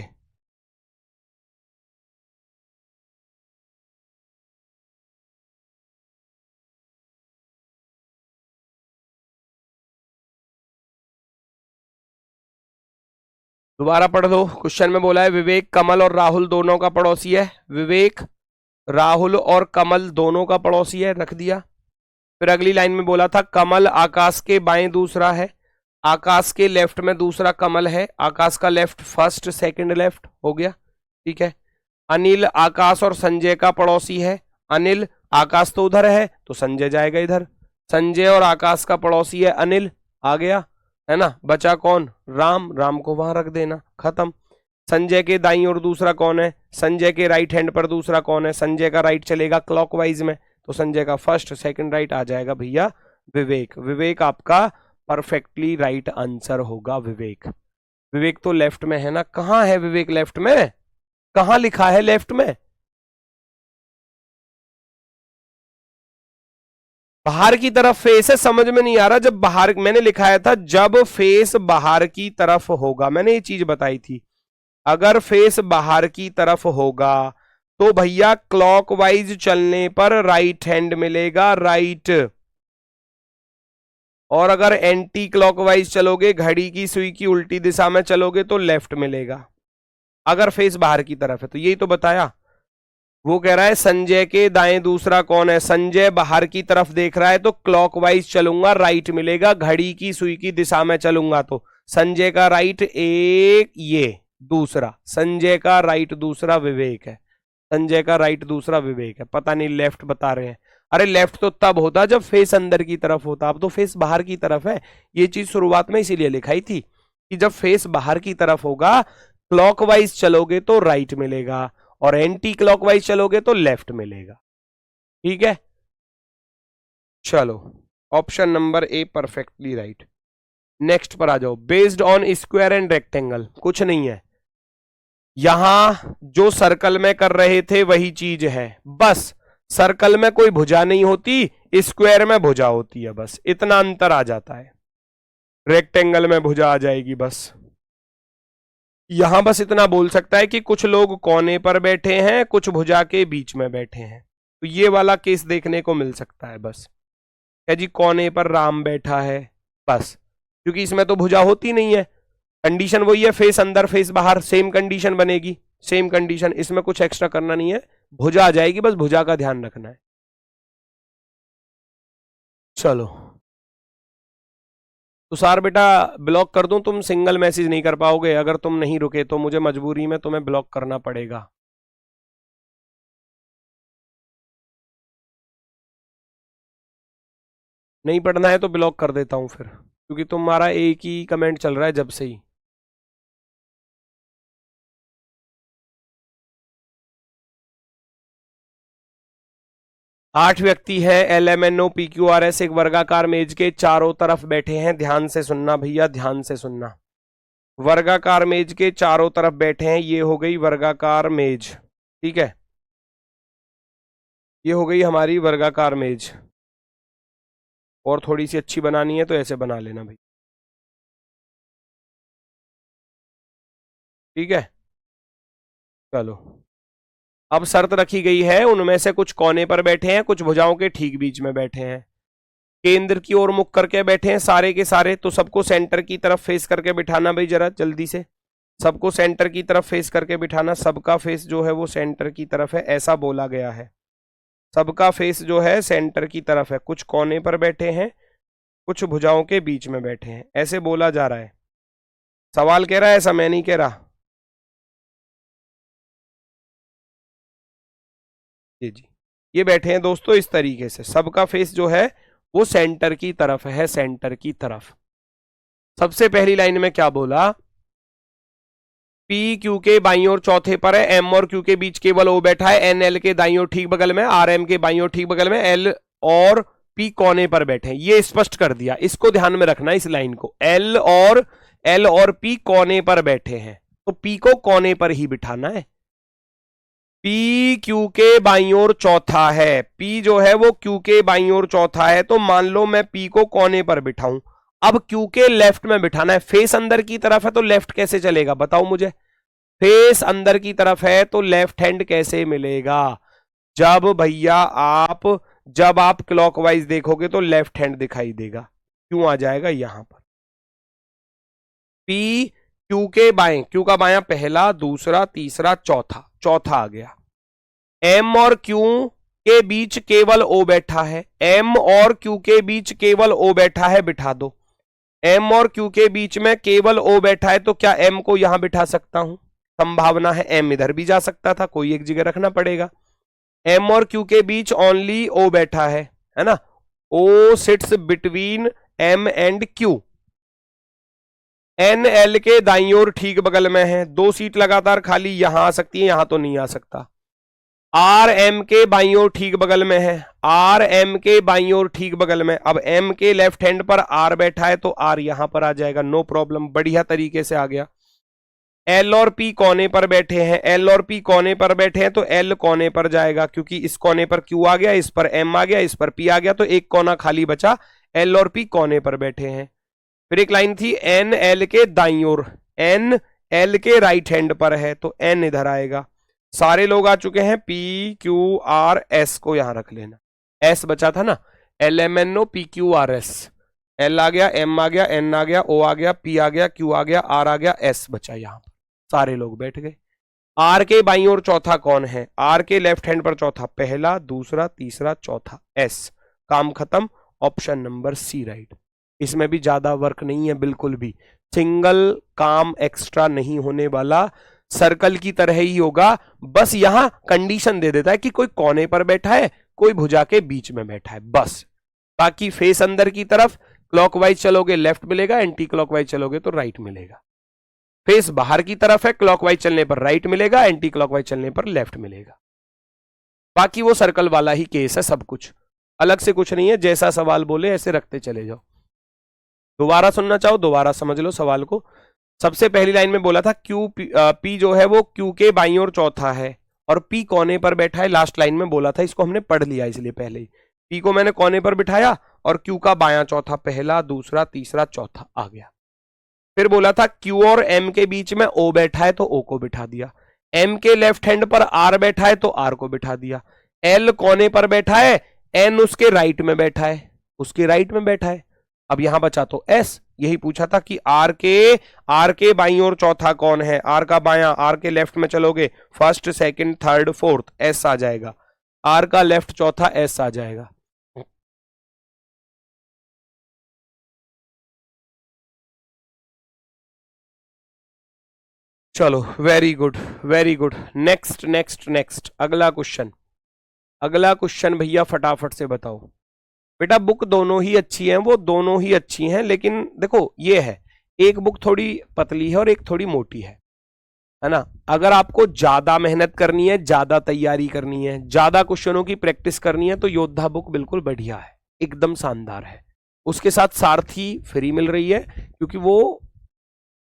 दोबारा पढ़ दो, क्वेश्चन में बोला है विवेक कमल और राहुल दोनों का पड़ोसी है, विवेक राहुल और कमल दोनों का पड़ोसी है, रख दिया। फिर अगली लाइन में बोला था कमल आकाश के बाएं दूसरा है, आकाश के लेफ्ट में दूसरा कमल है, आकाश का लेफ्ट फर्स्ट सेकंड लेफ्ट हो गया, ठीक है। अनिल आकाश और संजय का पड़ोसी है, अनिल, आकाश तो उधर है तो संजय जाएगा इधर, संजय और आकाश का पड़ोसी है अनिल, आ गया है ना, बचा कौन, राम, राम को वहां रख देना, खत्म। संजय के दाईं ओर दूसरा कौन है, संजय के राइट हैंड पर दूसरा कौन है, संजय का राइट चलेगा क्लॉकवाइज में, तो संजय का फर्स्ट सेकंड राइट आ जाएगा भैया विवेक, विवेक आपका परफेक्टली राइट आंसर होगा विवेक। विवेक तो लेफ्ट में है ना, कहां है विवेक लेफ्ट में, कहां लिखा है लेफ्ट में, बाहर की तरफ फेस है, समझ में नहीं आ रहा, जब बाहर, मैंने लिखाया था जब फेस बाहर की तरफ होगा, मैंने ये चीज बताई थी, अगर फेस बाहर की तरफ होगा तो भैया क्लॉकवाइज चलने पर राइट हैंड मिलेगा, राइट, और अगर एंटी क्लॉकवाइज चलोगे, घड़ी की सुई की उल्टी दिशा में चलोगे तो लेफ्ट मिलेगा, अगर फेस बाहर की तरफ है तो, यही तो बताया। वो कह रहा है संजय के दाएं दूसरा कौन है, संजय बाहर की तरफ देख रहा है तो क्लॉकवाइज चलूंगा राइट मिलेगा, घड़ी की सुई की दिशा में चलूंगा तो संजय का राइट एक, ये दूसरा, संजय का राइट दूसरा विवेक है, संजय का राइट दूसरा विवेक है, पता नहीं लेफ्ट बता रहे हैं, अरे लेफ्ट तो तब होता जब फेस अंदर की तरफ होता, अब तो फेस बाहर की तरफ है, ये चीज शुरुआत में इसीलिए लिखाई थी कि जब फेस बाहर की तरफ होगा क्लॉकवाइज चलोगे तो राइट मिलेगा और एंटी क्लॉकवाइज चलोगे तो लेफ्ट मिलेगा, ठीक है। चलो option number A perfectly right. Next पर आ जाओ, based on square and rectangle, कुछ नहीं है, यहां जो सर्कल में कर रहे थे वही चीज है, बस सर्कल में कोई भुजा नहीं होती, स्क्वायर में भुजा होती है, बस इतना अंतर आ जाता है, रेक्टेंगल में भुजा आ जाएगी बस। यहां बस इतना बोल सकता है कि कुछ लोग कोने पर बैठे हैं, कुछ भुजा के बीच में बैठे हैं, तो ये वाला केस देखने को मिल सकता है बस, क्या जी कोने पर राम बैठा है, बस, क्योंकि इसमें तो भुजा होती नहीं है, कंडीशन वही है, फेस अंदर फेस बाहर, सेम कंडीशन बनेगी, सेम कंडीशन, इसमें कुछ एक्स्ट्रा करना नहीं है, भुजा आ जाएगी, बस भुजा का ध्यान रखना है। चलो तुषार बेटा ब्लॉक कर दूं, तुम सिंगल मैसेज नहीं कर पाओगे, अगर तुम नहीं रुके तो मुझे मजबूरी में तुम्हें ब्लॉक करना पड़ेगा। नहीं पढ़ना है तो ब्लॉक कर देता हूं फिर, क्योंकि तुम्हारा एक ही कमेंट चल रहा है जब से ही। आठ व्यक्ति है, LMNO PQRS एक वर्गाकार मेज के चारों तरफ बैठे हैं, ध्यान से सुनना भैया, ध्यान से सुनना, वर्गाकार मेज के चारों तरफ बैठे हैं, ये हो गई वर्गाकार मेज, ठीक है, ये हो गई हमारी वर्गाकार मेज, और थोड़ी सी अच्छी बनानी है तो ऐसे बना लेना भाई, ठीक है। चलो अब शर्त रखी गई है, उनमें से कुछ कोने पर बैठे हैं, कुछ भुजाओं के ठीक बीच में बैठे हैं, केंद्र की ओर मुख करके बैठे हैं सारे के सारे, तो सबको सेंटर की तरफ फेस करके बिठाना भाई, जरा जल्दी से सबको सेंटर की तरफ फेस करके बिठाना। सबका फेस जो है वो सेंटर की तरफ है, ऐसा बोला गया है। सबका फेस जो है सेंटर की तरफ है, कुछ कोने पर बैठे हैं, कुछ भुजाओं के बीच में बैठे हैं, ऐसे बोला जा रहा है। सवाल कह रहा है, ऐसा मैं नहीं कह रहा। जी, ये बैठे हैं दोस्तों इस तरीके से, सबका फेस जो है वो सेंटर की तरफ है, सेंटर की तरफ। सबसे पहली लाइन में क्या बोला, पी क्यू के बाईं ओर चौथे पर है, एम और क्यू के बीच केवल ओ बैठा है, एन एल के दाईं ओर ठीक बगल में, आर एम के बाईं ओर ठीक बगल में, एल और पी कोने पर बैठे हैं। ये स्पष्ट कर दिया, इसको ध्यान में रखना इस लाइन को, एल और पी कोने पर बैठे हैं, तो पी को कोने पर ही बिठाना है। पी क्यू के बाईं ओर चौथा है, पी जो है वो क्यू के बाईं ओर चौथा है, तो मान लो मैं पी को कोने पर बिठाऊं, अब क्यू के लेफ्ट में बिठाना है। फेस अंदर की तरफ है तो लेफ्ट कैसे चलेगा बताओ मुझे, फेस अंदर की तरफ है तो लेफ्ट हैंड कैसे मिलेगा? जब भैया जब आप क्लॉकवाइज देखोगे तो लेफ्ट हैंड दिखाई देगा, क्यों आ जाएगा यहां पर, पी क्यू के बाएं, क्यू का बायां पहला, दूसरा, तीसरा, चौथा, चौथा आ गया। एम और क्यू के बीच केवल ओ बैठा है, एम और क्यू के बीच केवल ओ बैठा है, बिठा दो। एम और क्यू के बीच में केवल ओ बैठा है, तो क्या एम को यहां बिठा सकता हूं? संभावना है, एम इधर भी जा सकता था, कोई एक जगह रखना पड़ेगा। एम और क्यू के बीच ओनली ओ बैठा है ना, O sits between M and Q. N L के दाईं ओर ठीक बगल में है, 2 सीट लगातार खाली, यहां आ सकती है, यहां तो नहीं आ सकता। आर एम के बाईं ओर ठीक बगल में है, आर एम के बाईं ओर ठीक बगल में, अब एम के लेफ्ट हैंड पर आर बैठा है तो आर यहां पर आ जाएगा, नो प्रॉब्लम, बढ़िया तरीके से आ गया। एल और पी कोने पर बैठे हैं, एल और पी कोने पर बैठे हैं तो एल कोने पर जाएगा, क्योंकि इस कोने पर क्यू आ गया, इस पर एम आ गया, इस पर पी आ गया, तो एक कोना खाली बचा, एल और पी कोने पर बैठे हैं। फिर एक लाइन थी, एन एल के दाईं ओर, एन एल के राइट हैंड पर है तो एन इधर आएगा। सारे लोग आ चुके हैं, पी क्यू आर एस को यहां रख लेना, एस बचा था ना, L M N O P Q R S, L आ गया, एम आ गया, एन आ गया, ओ आ गया, पी आ गया, क्यू आ गया, आर आ गया, एस बचा, यहां पर सारे लोग बैठ गए। आर के बाईं ओर चौथा कौन है? आर के लेफ्ट हैंड पर चौथा, पहला, दूसरा, तीसरा, चौथा, एस, काम खत्म, ऑप्शन नंबर सी राइट। इसमें भी ज्यादा वर्क नहीं है, बिल्कुल भी सिंगल काम एक्स्ट्रा नहीं होने वाला, सर्कल की तरह ही होगा, बस यहां कंडीशन दे देता है कि कोई कोने पर बैठा है, कोई भुजा के बीच में बैठा है, बस। बाकी फेस अंदर की तरफ, क्लॉकवाइज चलोगे लेफ्ट मिलेगा, एंटी क्लॉकवाइज चलोगे तो राइट मिलेगा। फेस बाहर की तरफ है, क्लॉकवाइज चलने पर राइट मिलेगा, एंटी क्लॉकवाइज चलने पर लेफ्ट मिलेगा। बाकी वो सर्कल वाला ही केस है, सब कुछ अलग से कुछ नहीं है, जैसा सवाल बोले ऐसे रखते चले जाओ। दोबारा सुनना चाहो दोबारा समझ लो सवाल को। सबसे पहली लाइन में बोला था क्यू पी जो है वो क्यू के बाईं ओर चौथा है और पी कोने पर बैठा है, लास्ट लाइन में बोला था, इसको हमने पढ़ लिया इसलिए पहले ही। पी को मैंने कोने पर बिठाया और क्यू का बायां चौथा, पहला, दूसरा, तीसरा, चौथा आ गया। फिर बोला था क्यू और एम के बीच में ओ बैठा है तो ओ को बिठा दिया, एम के लेफ्ट हैंड पर आर बैठा है तो आर को बिठा दिया, एल कोने पर बैठा है, एन उसके राइट में बैठा है, उसके राइट में बैठा है। अब यहां बचा तो एस, यही पूछा था कि आर के बाईं ओर चौथा कौन है? आर का बायां, आर के लेफ्ट में चलोगे first, second, third, fourth, S आ जाएगा, आर का लेफ्ट चौथा, एस आ जाएगा। चलो very good very good, next next next, अगला क्वेश्चन, अगला क्वेश्चन भैया फटाफट से बताओ। बेटा बुक दोनों ही अच्छी हैं, वो दोनों ही अच्छी हैं, लेकिन देखो ये है, एक बुक थोड़ी पतली है और एक थोड़ी मोटी है ना। अगर आपको ज्यादा मेहनत करनी है, ज्यादा तैयारी करनी है, ज्यादा क्वेश्चनों की प्रैक्टिस करनी है तो योद्धा बुक बिल्कुल बढ़िया है, एकदम शानदार है। उसके साथ सारथी फ्री मिल रही है क्योंकि वो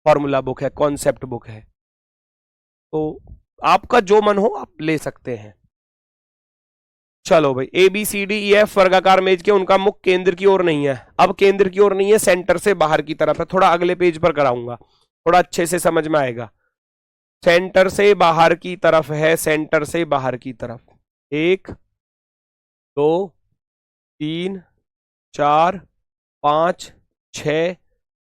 फॉर्मूला बुक है, कॉन्सेप्ट बुक है, तो आपका जो मन हो आप ले सकते हैं। चलो भाई, A B C D E F वर्गाकार मेज के, उनका मुख केंद्र की ओर नहीं है। अब केंद्र की ओर नहीं है, सेंटर से बाहर की तरफ है, थोड़ा अगले पेज पर कराऊंगा, थोड़ा अच्छे से समझ में आएगा। सेंटर से बाहर की तरफ है, सेंटर से बाहर की तरफ, 1 2 3 4 5 6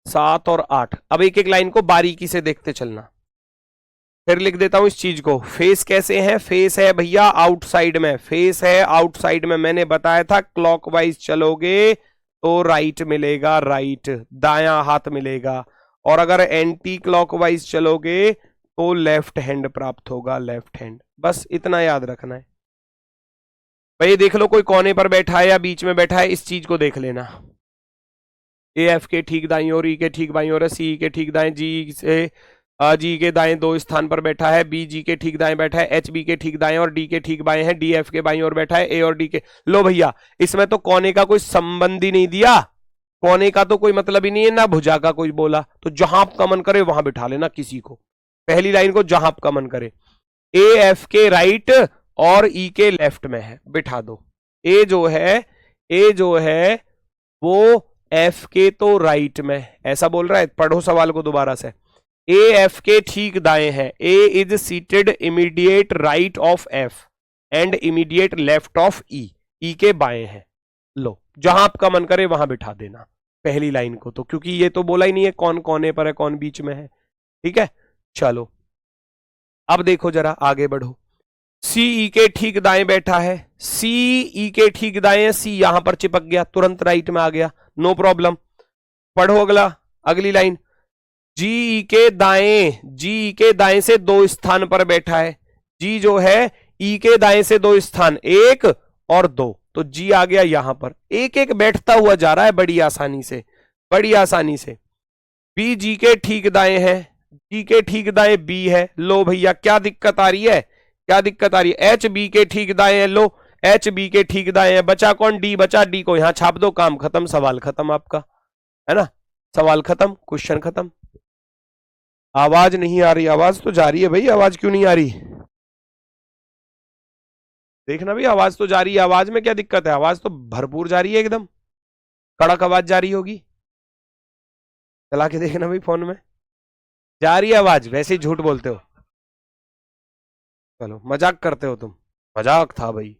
7 और 8। अब एक एक लाइन को बारीकी से देखते चलना। फिर लिख देता हूं इस चीज को। फेस कैसे है? फेस है भैया आउटसाइड में, फेस है आउटसाइड में। मैंने बताया था क्लॉकवाइज चलोगे तो राइट मिलेगा, राइट दायां हाथ मिलेगा, और अगर एंटी क्लॉकवाइज चलोगे तो लेफ्ट हैंड प्राप्त होगा, लेफ्ट हैंड। बस इतना याद रखना है भाई। देख लो कोई कोने पर बैठा है या बीच में बैठा है, इस चीज को देख लेना। ए एफ के ठीक दाईं ओर, ई के ठीक बाईं ओर है, सी के ठीक दाएं, जी के दाएं 2 स्थान पर बैठा है, बी जी के ठीक दाएं बैठा है, एच बी के ठीक दाएं और डी के ठीक बाएं है, डी एफ के बाईं ओर बैठा है, ए और डी के। लो भैया इसमें तो कोने का कोई संबंध ही नहीं दिया, कोने का तो कोई मतलब ही नहीं है, ना भुजा का कोई बोला। तो जहां आपका मन करे वहां बिठा लेना किसी को, पहली लाइन को जहां आपका मन करे। ए एफ के राइट और ई के लेफ्ट में है, बिठा दो। ए जो है वो एफ के तो राइट में, ऐसा बोल रहा है। पढ़ो सवाल को दोबारा से। ए एफ के ठीक दाएं है, A is seated immediate right of F and immediate left of E, E के बाएं है। लो जहां आपका मन करे वहां बिठा देना पहली लाइन को, तो क्योंकि ये तो बोला ही नहीं है कौन कोने पर है कौन बीच में है। ठीक है चलो अब देखो जरा आगे बढ़ो। सी ई के ठीक दाएं बैठा है, सी ई के ठीक दाएं है, सी यहां पर चिपक गया, तुरंत राइट में आ गया, नो प्रॉब्लम। पढ़ो अगली लाइन। जी ई के दाएं, जी ई के दाएं से 2 स्थान पर बैठा है, जी जो है ई के दाएं से 2 स्थान, 1 और 2, तो जी आ गया यहां पर। एक एक बैठता हुआ जा रहा है बड़ी आसानी से, बड़ी आसानी से। बी जी के ठीक दाएं है, जी के ठीक दाएं बी है। लो भैया क्या दिक्कत आ रही है, क्या दिक्कत आ रही है? एच बी के ठीक दाएं है, लो एच बी के ठीक दाएं है। बचा कौन? डी बचा, डी को यहां छाप दो, काम खत्म, सवाल खत्म आपका, है ना, सवाल खत्म, क्वेश्चन खत्म। आवाज नहीं आ रही? आवाज तो जा रही है भाई, आवाज क्यों नहीं आ रही? देखना भाई आवाज तो जा रही है, आवाज में क्या दिक्कत है? आवाज तो भरपूर जा रही है, एकदम कड़क आवाज जा रही होगी। चला के देखना भाई फोन में, जा रही है आवाज, वैसे ही झूठ बोलते हो। चलो मजाक करते हो तुम, मजाक था भाई।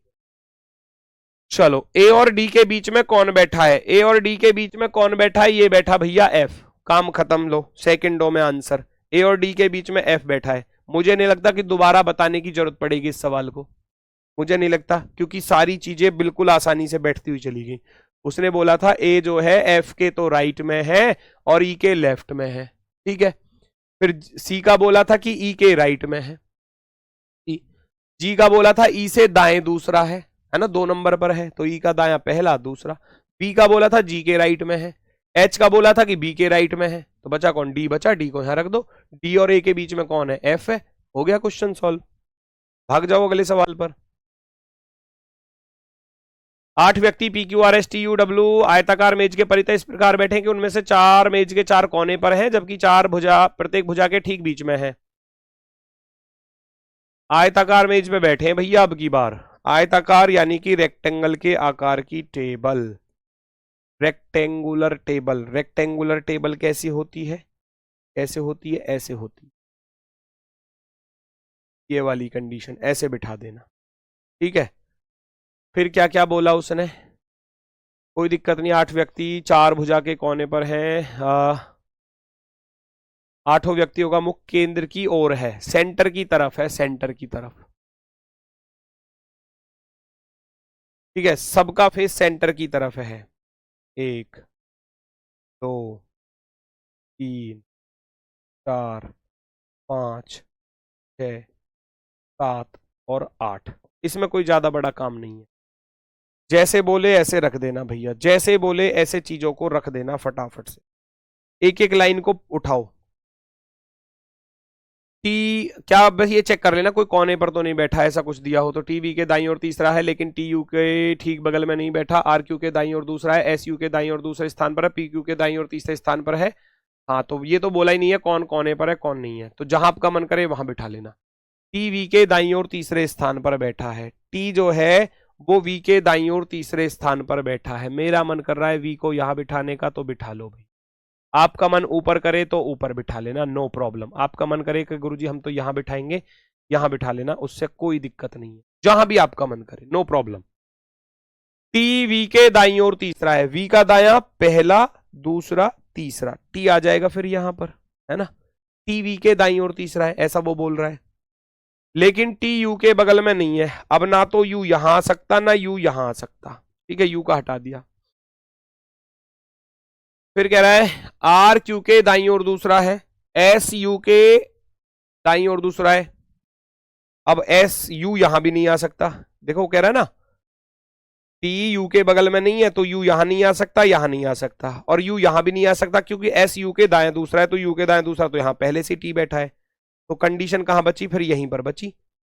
चलो ए और डी के बीच में कौन बैठा है? ए और डी के बीच में कौन बैठा है? ये बैठा भैया एफ, काम खत्म। लो सेकंडों में आंसर, ए और डी के बीच में एफ बैठा है। मुझे नहीं लगता कि दोबारा बताने की जरूरत पड़ेगी इस सवाल को, मुझे नहीं लगता, क्योंकि सारी चीजें बिल्कुल आसानी से बैठती हुई चली गई। उसने बोला था ए जो है एफ के तो राइट में है और ई के लेफ्ट में है, ठीक है। फिर सी का बोला था कि ई के राइट में है, जी का बोला था ई से दाएं दूसरा है ना, 2 नंबर पर है तो ई का दायां पहला दूसरा। बी का बोला था जी के राइट में है, एच का बोला था कि बी के राइट में है, तो बचा कौन? डी बचा, डी को यहां रख दो। डी और ए के बीच में कौन है? एफ है। हो गया क्वेश्चन सॉल्व। भाग जाओ अगले सवाल पर। 8 व्यक्ति P Q R S T U W आयताकार मेज के परितः इस प्रकार बैठे कि उनमें से 4 मेज के 4 कोने पर हैं, जबकि 4 भुजा प्रत्येक भुजा के ठीक बीच में है। आयताकार मेज पे बैठे हैं भैया, अब की बार आयताकार यानी कि रेक्टेंगल के आकार की table, rectangular table. Rectangular table कैसी होती है? कैसे होती है? ऐसे होती है, ये वाली कंडीशन, ऐसे बिठा देना, ठीक है। फिर क्या क्या बोला उसने? कोई दिक्कत नहीं, 8 व्यक्ति 4 भुजा के कोने पर हैं, 8 व्यक्तियों का मुख केंद्र की ओर है, सेंटर की तरफ है, सेंटर की तरफ, ठीक है। सबका फेस सेंटर की तरफ है। 1 2 3 4 5 6 7 और 8, इसमें कोई ज्यादा बड़ा काम नहीं है। जैसे बोले ऐसे रख देना भैया, जैसे बोले ऐसे चीजों को रख देना फटाफट से, एक एक लाइन को उठाओ। टी क्या, बस ये चेक कर लेना कोई कोने पर तो नहीं बैठा, ऐसा कुछ दिया हो तो। टीवी के दाईं ओर तीसरा है, लेकिन टी यू के ठीक बगल में नहीं बैठा। आर क्यू के दाईं ओर दूसरा है, एस यू के दाईं ओर दूसरे स्थान पर है, पी क्यू के दाईं ओर तीसरे स्थान पर है। हाँ तो ये तो बोला ही नहीं है कौन कोने पर है कौन नहीं है, तो जहां आपका मन करे वहां बिठा लेना। टी वी के दाईं ओर तीसरे स्थान पर बैठा है, टी जो है वो वी के दाईं ओर तीसरे स्थान पर बैठा है। मेरा मन कर रहा है वी को यहां बिठाने का, तो बिठा लो भाई। आपका मन ऊपर करे तो ऊपर बिठा लेना, नो प्रॉब्लम। आपका मन करे कि गुरुजी हम तो यहां बिठाएंगे, यहां बिठा लेना, उससे कोई दिक्कत नहीं है, जहां भी आपका मन करे, नो प्रॉब्लम। टी वी के दाईं ओर तीसरा है, वी का दायां पहला दूसरा तीसरा, टी आ जाएगा फिर यहां पर, है ना। टी वी के दाईं ओर तीसरा है, ऐसा वो बोल रहा है। लेकिन टी यू के बगल में नहीं है, अब ना तो यू यहां आ सकता ना यू यहां आ सकता, ठीक है, यू का हटा दिया। फिर कह रहा है आर क्यू के दाईं ओर दूसरा है, एस यू के दाईं ओर दूसरा है। अब एस यू यहां भी नहीं आ सकता, देखो कह रहा है ना, टी यू के बगल में नहीं है तो यू यहां नहीं आ सकता, यहां नहीं आ सकता, और यू यहां भी नहीं आ सकता क्योंकि एस यू के दाएं दूसरा है, तो यू के दाएं दूसरा तो यहां पहले से टी बैठा है। तो कंडीशन कहां बची फिर, यहीं पर बची,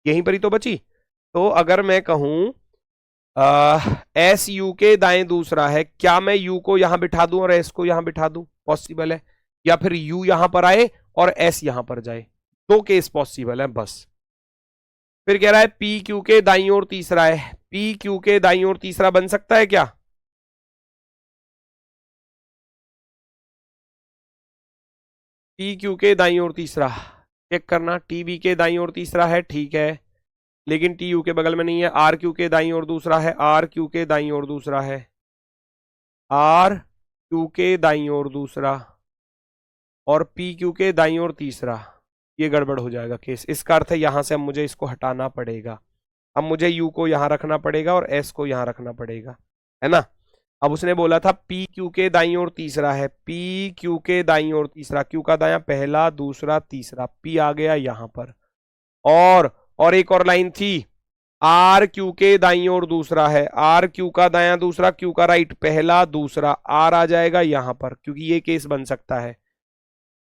यहीं पर ही तो बची। तो अगर मैं कहूं एस यू के दाएं दूसरा है, क्या मैं यू को यहां बिठा दूं और एस को यहां बिठा दूं, पॉसिबल है, या फिर यू यहां पर आए और एस यहां पर जाए, दो केस पॉसिबल है बस। फिर कह रहा है पी क्यू के दाईं ओर तीसरा है, पी क्यू के दाईं ओर तीसरा बन सकता है क्या, पी क्यू के दाईं ओर तीसरा चेक करना, टी बी के दाईं ओर तीसरा है, ठीक है, लेकिन टी यू के बगल में नहीं है। आर क्यू के दाईं ओर दूसरा है, आर क्यू के दाईं ओर दूसरा है, आर क्यू के दाईं ओर दूसरा, और पी क्यू के दाईं ओर तीसरा, ये गड़बड़ हो जाएगा केस। इसका अर्थ है यहां से अब मुझे इसको हटाना पड़ेगा, अब मुझे यू को यहां रखना पड़ेगा और एस को यहां रखना पड़ेगा, है ना। अब उसने बोला था पी क्यू के दाईं ओर तीसरा है, पी क्यू के दाईं ओर तीसरा, क्यू का दायां पहला दूसरा तीसरा, पी आ गया यहां पर। और एक और लाइन थी, आर क्यू के दाईं ओर दूसरा है, आर क्यू का दायां दूसरा, क्यू का राइट पहला दूसरा, आर आ जाएगा यहां पर, क्योंकि ये केस बन सकता है।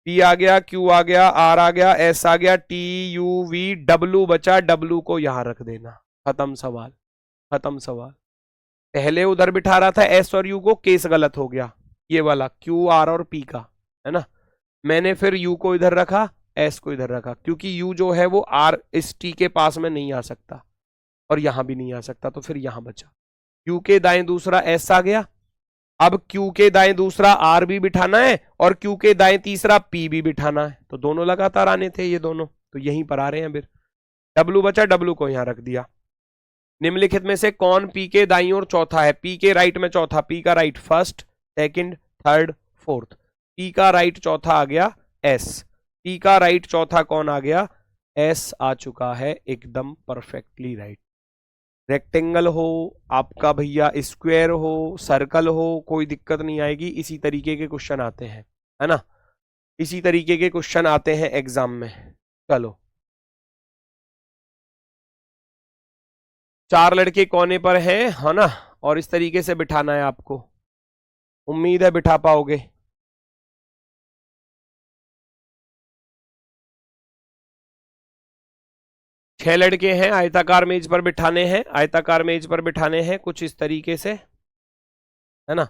पी आ गया, क्यू आ गया, आर आ गया, एस आ गया, टी यू वी, डब्ल्यू बचा, डब्ल्यू को यहां रख देना, खत्म सवाल, खत्म सवाल। पहले उधर बिठा रहा था एस और यू को, केस गलत हो गया, ये वाला क्यू आर और पी का, है ना। मैंने फिर यू को इधर रखा, एस को इधर रखा, क्योंकि यू जो है वो आर इस टी के पास में नहीं आ सकता और यहां भी नहीं आ सकता, तो फिर यहां बचा। क्यू के दाएं दूसरा एस आ गया, अब क्यू के दाएं दूसरा आर भी बिठाना है और क्यू के दाएं तीसरा पी भी बिठाना है, तो दोनों लगातार आने थे ये दोनों, तो यहीं पर आ रहे हैं। फिर डब्लू बचा, डब्लू को यहां रख दिया। निम्नलिखित में से कौन पी के दाईं ओर चौथा है, पी के राइट में चौथा, पी का right first second third fourth, P का राइट चौथा आ गया एस, पी का राइट चौथा कौन आ गया, एस आ चुका है, एकदम परफेक्टली राइट। रेक्टेंगल हो आपका भैया, स्क्वायर हो, सर्कल हो, कोई दिक्कत नहीं आएगी, इसी तरीके के क्वेश्चन आते हैं, है ना, इसी तरीके के क्वेश्चन आते हैं एग्जाम में। चलो, चार लड़के कोने पर हैं, है ना, और इस तरीके से बिठाना है आपको, उम्मीद है बिठा पाओगे। छह लड़के हैं, आयताकार मेज पर बिठाने हैं, आयताकार मेज पर बिठाने हैं कुछ इस तरीके से, है ना।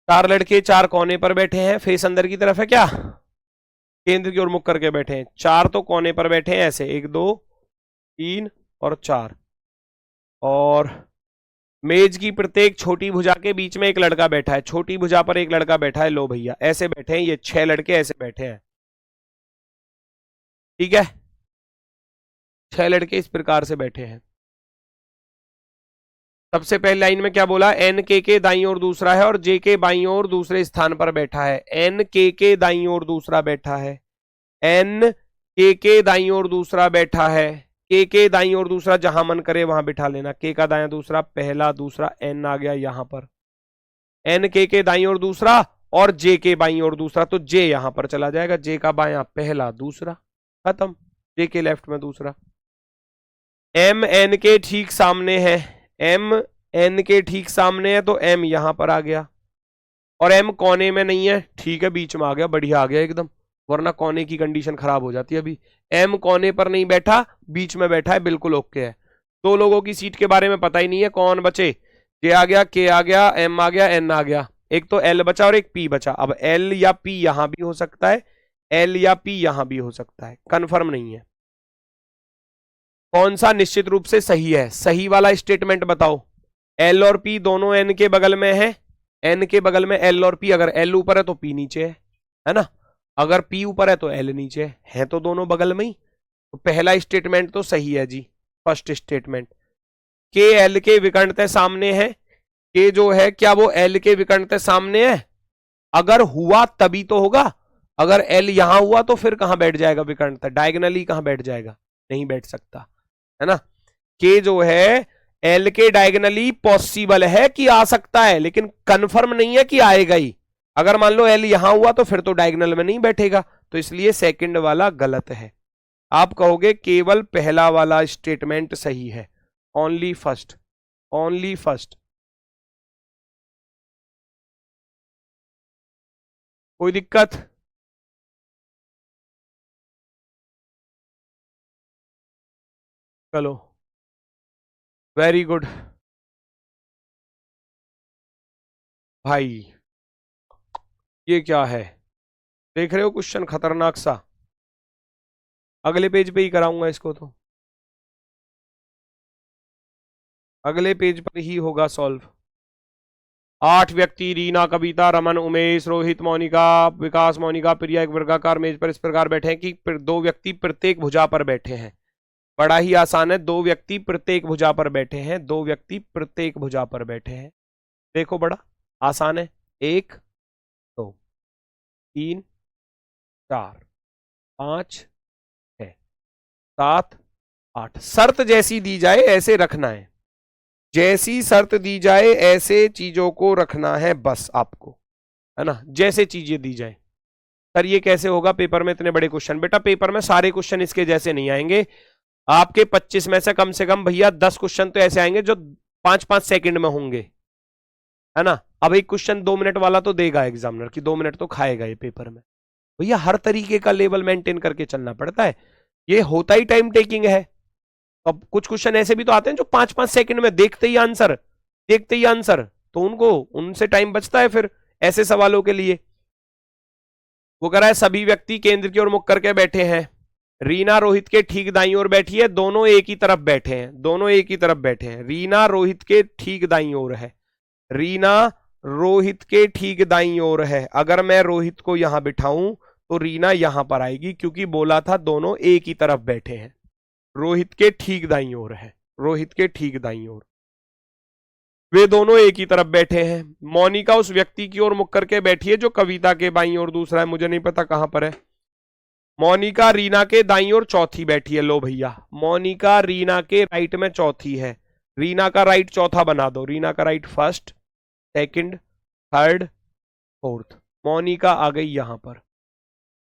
चार लड़के चार कोने पर बैठे हैं, फेस अंदर की तरफ है क्या, केंद्र की ओर मुख करके बैठे हैं, चार तो कोने पर बैठे हैं ऐसे, एक दो तीन और चार, और मेज की प्रत्येक छोटी भुजा के बीच में एक लड़का बैठा है, छोटी भुजा पर एक लड़का बैठा है, लो भैया ऐसे बैठे हैं, ये छह लड़के ऐसे बैठे हैं, ठीक है, छह लड़के इस प्रकार से बैठे हैं। सबसे पहली लाइन में क्या बोला, एन के दाईं ओर दूसरा है और जे के बाईं ओर दूसरे स्थान पर बैठा है, एन के दाईं ओर दूसरा बैठा है, एन के दाईं ओर दूसरा बैठा है, के दाईं ओर दूसरा जहां मन करे वहां बिठा लेना, के का दायां दूसरा पहला दूसरा, एन आ गया यहां पर, एन के दाईं ओर दूसरा और जे के बाईं ओर दूसरा, तो जे यहां पर चला जाएगा, जे का बायां पहला दूसरा, खत्म, जे के लेफ्ट में दूसरा। एम एन के ठीक सामने है, एम एन के ठीक सामने है तो एम यहां पर आ गया, और एम कोने में नहीं है, ठीक है, बीच में आ गया, बढ़िया आ गया एकदम, वरना कोने की कंडीशन खराब हो जाती है। अभी एम कोने पर नहीं बैठा, बीच में बैठा है, बिल्कुल ओके है। दो लोगों की सीट के बारे में पता ही नहीं है, कौन बचे, जे आ गया, के आ गया, एम आ गया, एन आ गया, एक तो एल बचा और एक पी बचा। अब एल या पी यहां भी हो सकता है, एल या पी यहां भी हो सकता है, कंफर्म नहीं है। कौन सा निश्चित रूप से सही है, सही वाला स्टेटमेंट बताओ। एल और पी दोनों एन के बगल में है, एन के बगल में एल और पी, अगर एल ऊपर है तो पी नीचे है ना, अगर पी ऊपर है तो एल नीचे है, तो दोनों बगल में ही, तो पहला स्टेटमेंट तो सही है जी, फर्स्ट स्टेटमेंट। के एल के विकर्णतः सामने है, के जो है क्या वो एल के विकर्णतः सामने है? अगर हुआ तभी तो होगा, अगर एल यहां हुआ तो फिर कहां बैठ जाएगा विकर्णतः? डायगोनली कहां बैठ जाएगा? नहीं बैठ सकता, है ना। के जो है एल के डायगोनली पॉसिबल है कि आ सकता है, लेकिन कंफर्म नहीं है कि आएगा ही। अगर मान लो एल यहां हुआ तो फिर तो डायगोनल में नहीं बैठेगा, तो इसलिए सेकंड वाला गलत है। आप कहोगे केवल पहला वाला स्टेटमेंट सही है, ओनली फर्स्ट, ओनली फर्स्ट। कोई दिक्कत? चलो वेरी गुड भाई। ये क्या है, देख रहे हो क्वेश्चन खतरनाक सा? अगले पेज पे ही कराऊंगा इसको, तो अगले पेज पर ही होगा सॉल्व। 8 व्यक्ति रीना, कविता, रमन, उमेश, रोहित, मोनिका, विकास, मोनिका, प्रिया एक वर्गाकार मेज पर इस प्रकार बैठे हैं कि 2 व्यक्ति प्रत्येक भुजा पर बैठे हैं। बड़ा ही आसान है, 2 व्यक्ति प्रत्येक भुजा पर बैठे हैं, 2 व्यक्ति प्रत्येक भुजा पर बैठे हैं। देखो बड़ा आसान है, 1 2 3 4 5 6 7 8। शर्त जैसी दी जाए ऐसे रखना है, जैसी शर्त दी जाए ऐसे चीजों को रखना है बस आपको, है ना। जैसे चीजें दी जाए। सर ये कैसे होगा, पेपर में इतने बड़े क्वेश्चन? बेटा पेपर में सारे क्वेश्चन इसके जैसे नहीं आएंगे, आपके 25 में से कम भैया 10 क्वेश्चन तो ऐसे आएंगे जो 5-5 सेकंड में होंगे, है ना। अब एक क्वेश्चन 2 मिनट वाला तो देगा एग्जामिनर कि 2 मिनट तो खाएगा ये पेपर में। भैया हर तरीके का लेवल मेंटेन करके चलना पड़ता है, ये होता ही टाइम टेकिंग है। अब कुछ क्वेश्चन ऐसे भी तो आते हैं जो 5-5 सेकंड में देखते ही आंसर, तो उनसे टाइम बचता है फिर ऐसे सवालों के लिए। वो कह रहा है सभी व्यक्ति केंद्र की ओर मुख करके बैठे हैं, रीना रोहित के ठीक दाईं ओर बैठी है, दोनों एक ही तरफ बैठे हैं, दोनों एक ही तरफ बैठे हैं। रीना रोहित के ठीक दाईं ओर है, रीना रोहित के ठीक दाईं ओर है। अगर मैं रोहित को यहां बिठाऊं तो रीना यहां पर आएगी, क्योंकि बोला था दोनों एक ही तरफ बैठे हैं। रोहित के ठीक दाईं ओर है, रोहित के ठीक दाईं ओर, वे दोनों एक ही तरफ बैठे हैं। मोनिका उस व्यक्ति की ओर मुख करके बैठी है जो कविता के बाईं ओर दूसरा है, मुझे नहीं पता कहां पर है। मोनिका रीना के दाईं ओर चौथी बैठी है। लो भैया मोनिका रीना के राइट में चौथी है, रीना का राइट चौथा बना दो, रीना का right first, second, third, fourth. Monika आ गई यहां पर,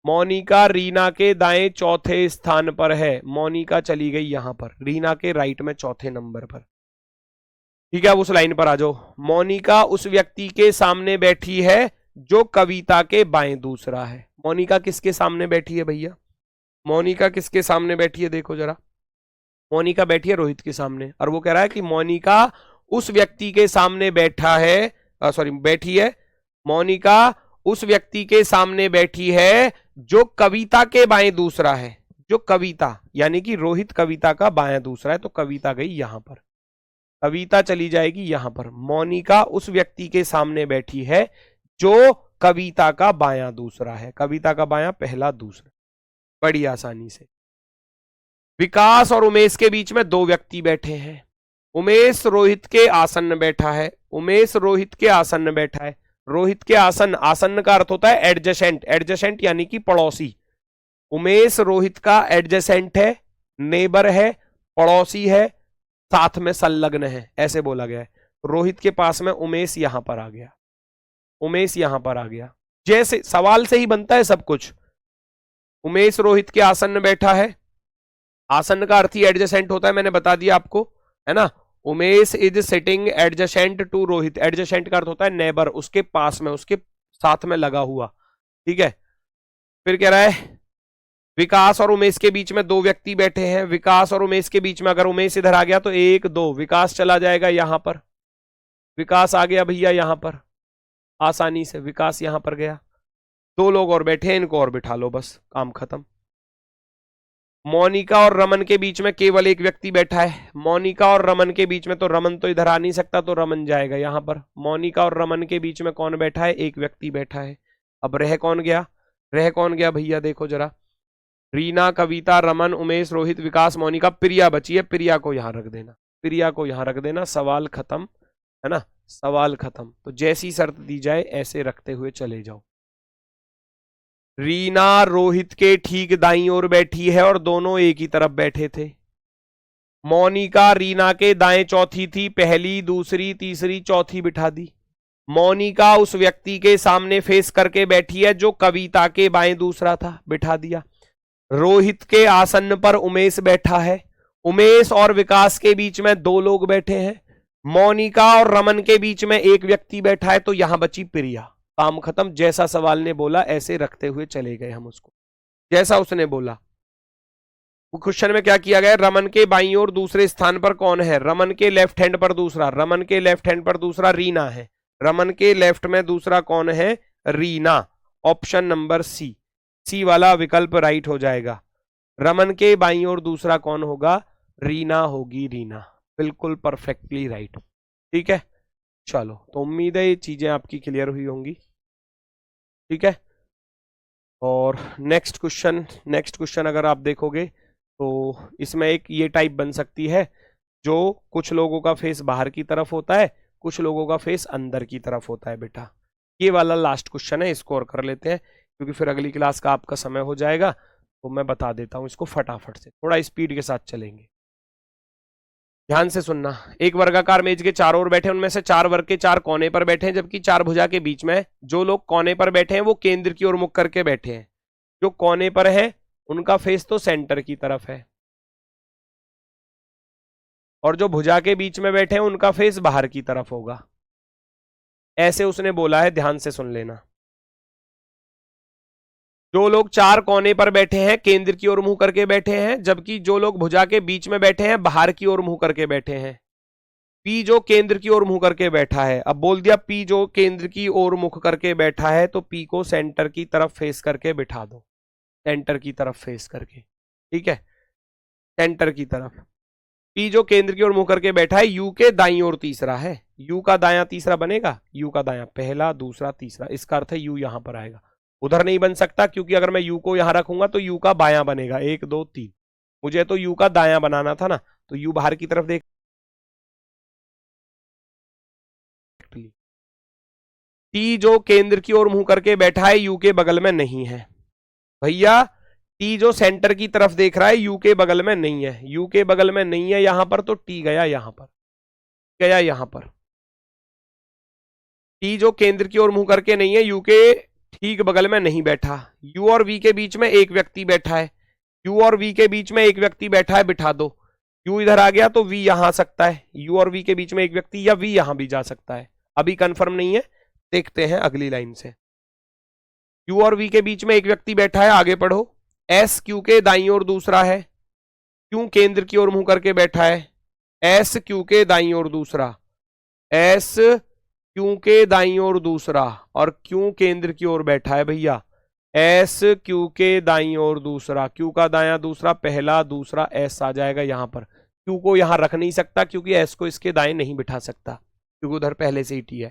मोनिका रीना के दाएं चौथे स्थान पर है, मोनिका चली गई यहां पर रीना के राइट में चौथे नंबर पर। ठीक है, अब उस लाइन पर आ जाओ। मोनिका उस व्यक्ति के सामने बैठी है जो कविता के बाएं दूसरा है। मोनिका किसके सामने बैठी है भैया? मोनिका किसके सामने बैठी है? देखो जरा, मोनिका बैठी है रोहित के सामने, और वो कह रहा है कि मोनिका उस व्यक्ति के सामने बैठा है, बैठी है, मोनिका उस व्यक्ति के सामने बैठी है जो कविता के बाएं दूसरा है। जो कविता यानी कि रोहित कविता का बाएं दूसरा है, तो कविता गई यहां पर, कविता चली जाएगी यहां पर। मोनिका उस व्यक्ति के सामने बैठी है जो कविता का बायां दूसरा है, कविता का बायां पहला दूसरा, बड़ी आसानी से। विकास और उमेश के बीच में 2 व्यक्ति बैठे हैं, उमेश रोहित के आसन्न बैठा है, उमेश रोहित के आसन्न बैठा है। रोहित के आसन्न, आसन्न का अर्थ होता है एडजेसेंट, एडजेसेंट यानी कि पड़ोसी। उमेश रोहित का एडजेसेंट है, नेबर है, पड़ोसी है, साथ में संलग्न है, ऐसे बोला गया है। रोहित के पास में उमेश यहां पर आ गया, उमेश यहां पर आ गया। जैसे सवाल से ही बनता है सब कुछ। उमेश रोहित के आसन्न बैठा है, आसन्न का अर्थ ही एडजेसेंट होता है, मैंने बता दिया आपको, है ना। Umesh is sitting adjacent to Rohit, adjacent का अर्थ होता है नेबर, उसके पास में, उसके साथ में लगा हुआ। ठीक है, फिर कह रहा है विकास और उमेश के बीच में 2 व्यक्ति बैठे हैं, विकास और उमेश के बीच में अगर उमेश इधर आ गया तो 1 2, विकास चला जाएगा यहां पर, विकास आ गया भैया यहां पर, आसानी से विकास यहां पर गया। 2 लोग और बैठे हैं, इनको और बिठा लो, बस काम खत्म। मोनिका और रमन के बीच में केवल 1 व्यक्ति बैठा है, मोनिका और रमन के बीच में, तो रमन तो इधर आ नहीं सकता, तो रमन जाएगा यहां पर। मोनिका और रमन के बीच में कौन बैठा है? 1 व्यक्ति बैठा है। अब रह कौन गया? रह कौन गया भैया? देखो जरा, रीना, कविता, रमन, उमेश, रोहित, विकास, मोनिका, प्रिया बची है, प्रिया को यहां रख देना। प्रिया को यहां रख देना, सवाल खत्म, है ना, सवाल खत्म। तो जैसी शर्त दी जाए ऐसे रखते हुए चले जाओ। रीना रोहित के ठीक दाईं ओर बैठी है और दोनों एक ही तरफ बैठे थे। मोनिका रीना के दाएं चौथी थी, पहली दूसरी तीसरी चौथी बिठा दी। मोनिका उस व्यक्ति के सामने फेस करके बैठी है जो कविता के बाएं दूसरा था, बिठा दिया। रोहित के आसन पर उमेश बैठा है, उमेश और विकास के बीच में दो लोग बैठे हैं। मोनिका और रमन के बीच में एक व्यक्ति बैठा है, तो यहां बची प्रिया। काम खत्म। जैसा सवाल ने बोला ऐसे रखते हुए चले गए हम उसको, जैसा उसने बोला। क्वेश्चन में क्या किया गया, रमन के बाईं ओर दूसरे स्थान पर कौन है, रमन के लेफ्ट हैंड पर दूसरा, रमन के लेफ्ट हैंड पर दूसरा रीना है, रमन के लेफ्ट में दूसरा कौन है, रीना। ऑप्शन नंबर सी, सी वाला विकल्प राइट हो जाएगा। रमन के बाईं ओर दूसरा कौन होगा, रीना होगी, रीना। बिल्कुल परफेक्टली राइट। ठीक है, चलो, तो उम्मीद है ये चीजें आपकी क्लियर हुई होंगी। ठीक है, और नेक्स्ट क्वेश्चन अगर आप देखोगे तो इसमें एक ये टाइप बन सकती है, जो कुछ लोगों का फेस बाहर की तरफ होता है, कुछ लोगों का फेस अंदर की तरफ होता है। बेटा ये वाला लास्ट क्वेश्चन है, इसको और कर लेते हैं क्योंकि फिर अगली क्लास का आपका समय हो जाएगा। तो मैं बता देता हूं इसको फटाफट से, थोड़ा स्पीड के साथ चलेंगे। ध्यान से सुनना। एक वर्गाकार मेज के चारों ओर बैठे, उनमें से 4 वर्ग के 4 कोने पर बैठे हैं, जबकि 4 भुजा के बीच में। जो लोग कोने पर बैठे हैं वो केंद्र की ओर मुख करके बैठे हैं। जो कोने पर है उनका फेस तो सेंटर की तरफ है, और जो भुजा के बीच में बैठे हैं उनका फेस बाहर की तरफ होगा। ऐसे उसने बोला है, ध्यान से सुन लेना। जो लोग 4 कोने पर बैठे हैं केंद्र की ओर मुंह करके बैठे हैं, जबकि जो लोग भुजा के बीच में बैठे हैं बाहर की ओर मुंह करके बैठे हैं। पी जो केंद्र की ओर मुंह करके बैठा है, अब बोल दिया पी जो केंद्र की ओर मुख करके बैठा है, तो पी को सेंटर की तरफ फेस करके बिठा दो, सेंटर की तरफ फेस करके। ठीक है, सेंटर की तरफ। पी जो केंद्र की ओर मुंह करके बैठा है, यू के दाईं ओर तीसरा है। यू का दायां तीसरा बनेगा, यू का दायां पहला दूसरा तीसरा, इसका अर्थ है यू यहां पर आएगा। उधर नहीं बन सकता क्योंकि अगर मैं यू को यहां रखूंगा तो यू का बायां बनेगा, 1 2 3। मुझे तो यू का दायां बनाना था ना, तो यू बाहर की तरफ देख। टी जो केंद्र की ओर मुंह करके बैठा है यू के बगल में नहीं है भैया। टी जो सेंटर की तरफ देख रहा है यू के बगल में नहीं है, यू के बगल में नहीं है यहां पर, तो टी गया यहां पर, गया यहां पर। टी जो केंद्र की ओर मुंह करके नहीं है, यू के ठीक बगल में नहीं बैठा। यू और वी के बीच में एक व्यक्ति बैठा है, यू और वी के बीच में एक व्यक्ति बैठा है, बिठा दो। यू इधर आ गया तो वी यहां आ सकता है, यू और वी के बीच में एक व्यक्ति, या वी यहां भी जा सकता है। अभी कंफर्म नहीं है, देखते हैं अगली लाइन से। यू और वी के बीच में एक व्यक्ति बैठा है, आगे पढ़ो। एस क्यू के दाईं ओर दूसरा है, क्यू केंद्र की ओर मुंह करके बैठा है, एस क्यू के दाईं ओर दूसरा, एस क्यू के दाईं ओर दूसरा, और क्यू केंद्र की ओर बैठा है भैया, एस क्यू के दाईं ओर दूसरा। क्यू का दायां दूसरा पहला दूसरा, एस आ जाएगा यहां पर। क्यू को यहां रख नहीं सकता क्योंकि एस को इसके दाएं नहीं बिठा सकता क्योंकि उधर पहले से ही टी है।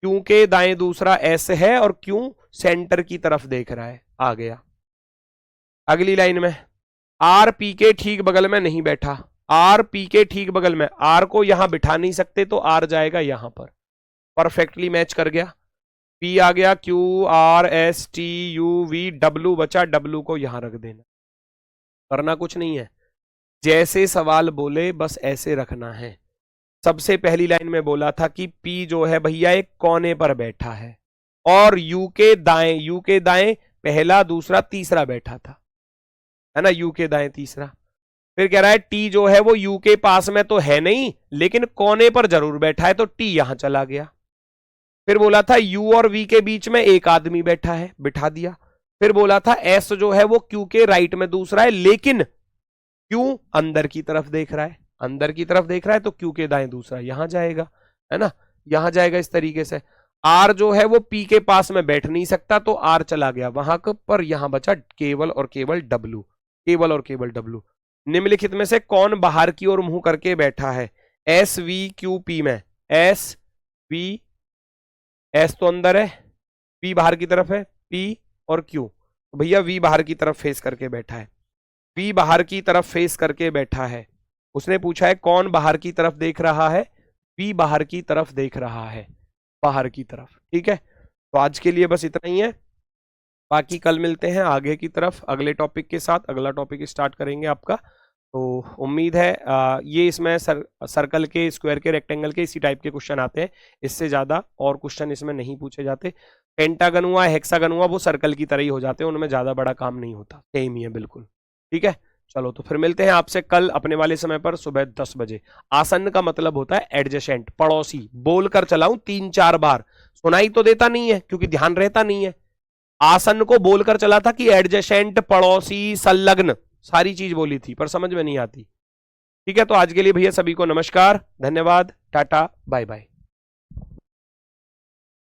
क्यू के दाएं दूसरा एस है और क्यू सेंटर की तरफ देख रहा है, आ गया। अगली लाइन में आर पी के ठीक बगल में नहीं बैठा, आर पी के ठीक बगल में, आर को यहां बिठा नहीं सकते तो आर जाएगा यहां पर। परफेक्टली मैच कर गया। पी आ गया, Q R S T U V, W बचा, डब्ल्यू को यहां रख देना। करना कुछ नहीं है, जैसे सवाल बोले बस ऐसे रखना है। सबसे पहली लाइन में बोला था कि पी जो है भैया एक कोने पर बैठा है और यू के दाएं पहला दूसरा तीसरा बैठा था, है ना, यू के दाएं तीसरा। फिर कह रहा है टी जो है वो यू के पास में तो है नहीं लेकिन कोने पर जरूर बैठा है, तो टी यहां चला गया। फिर बोला था यू और वी के बीच में एक आदमी बैठा है, बिठा दिया। फिर बोला था एस जो है वो क्यू के राइट में दूसरा है, लेकिन क्यू अंदर की तरफ देख रहा है, अंदर की तरफ देख रहा है, तो क्यू के दाएं दूसरा यहां जाएगा, है ना, यहां जाएगा इस तरीके से। आर जो है वो पी के पास में बैठ नहीं सकता तो आर चला गया वहां पर, यहां बचा केवल और केवल डब्ल्यू, केवल और केवल डब्ल्यू। निम्नलिखित में से कौन बाहर की ओर मुंह करके बैठा है, एस वी क्यू पी में, एस वी, एस तो अंदर है, पी बाहर की तरफ है, पी और क्यू, तो भैया वी बाहर की तरफ फेस करके बैठा है, वी बाहर की तरफ फेस करके बैठा है। उसने पूछा है कौन बाहर की तरफ देख रहा है, बी बाहर की तरफ देख रहा है, बाहर की तरफ। ठीक है, तो आज के लिए बस इतना ही है, बाकी कल मिलते हैं आगे की तरफ अगले टॉपिक के साथ। अगला टॉपिक स्टार्ट करेंगे आपका, तो उम्मीद है ये इसमें सर्कल के, स्क्वायर के, रेक्टेंगल के इसी टाइप के क्वेश्चन आते हैं, इससे ज्यादा और क्वेश्चन इसमेन नहीं पूछे जाते। पेंटागन हुआ, हेक्सागन हुआ, वो सर्कल की तरह ही हो जाते हैं, उनमें ज्यादा बड़ा काम नहीं होता, सेम ही है बिल्कुल। ठीक है, चलो तो फिर मिलते हैं आपसे कल अपने वाले समय पर सुबह 10 बजे। आसन्न का मतलब होता है एडजेसेंट, पड़ोसी। बोलकर चलाऊं 3-4 बार, सुनाई तो देता नहीं है क्योंकि ध्यान रहता नहीं है। आसन्न को बोलकर चला था कि एडजेसेंट, पड़ोसी, संलग्न, सारी चीज बोली थी, पर समझ में नहीं आती। ठीक है, तो आज के लिए भैया सभी को नमस्कार, धन्यवाद, टाटा, बाय बाय।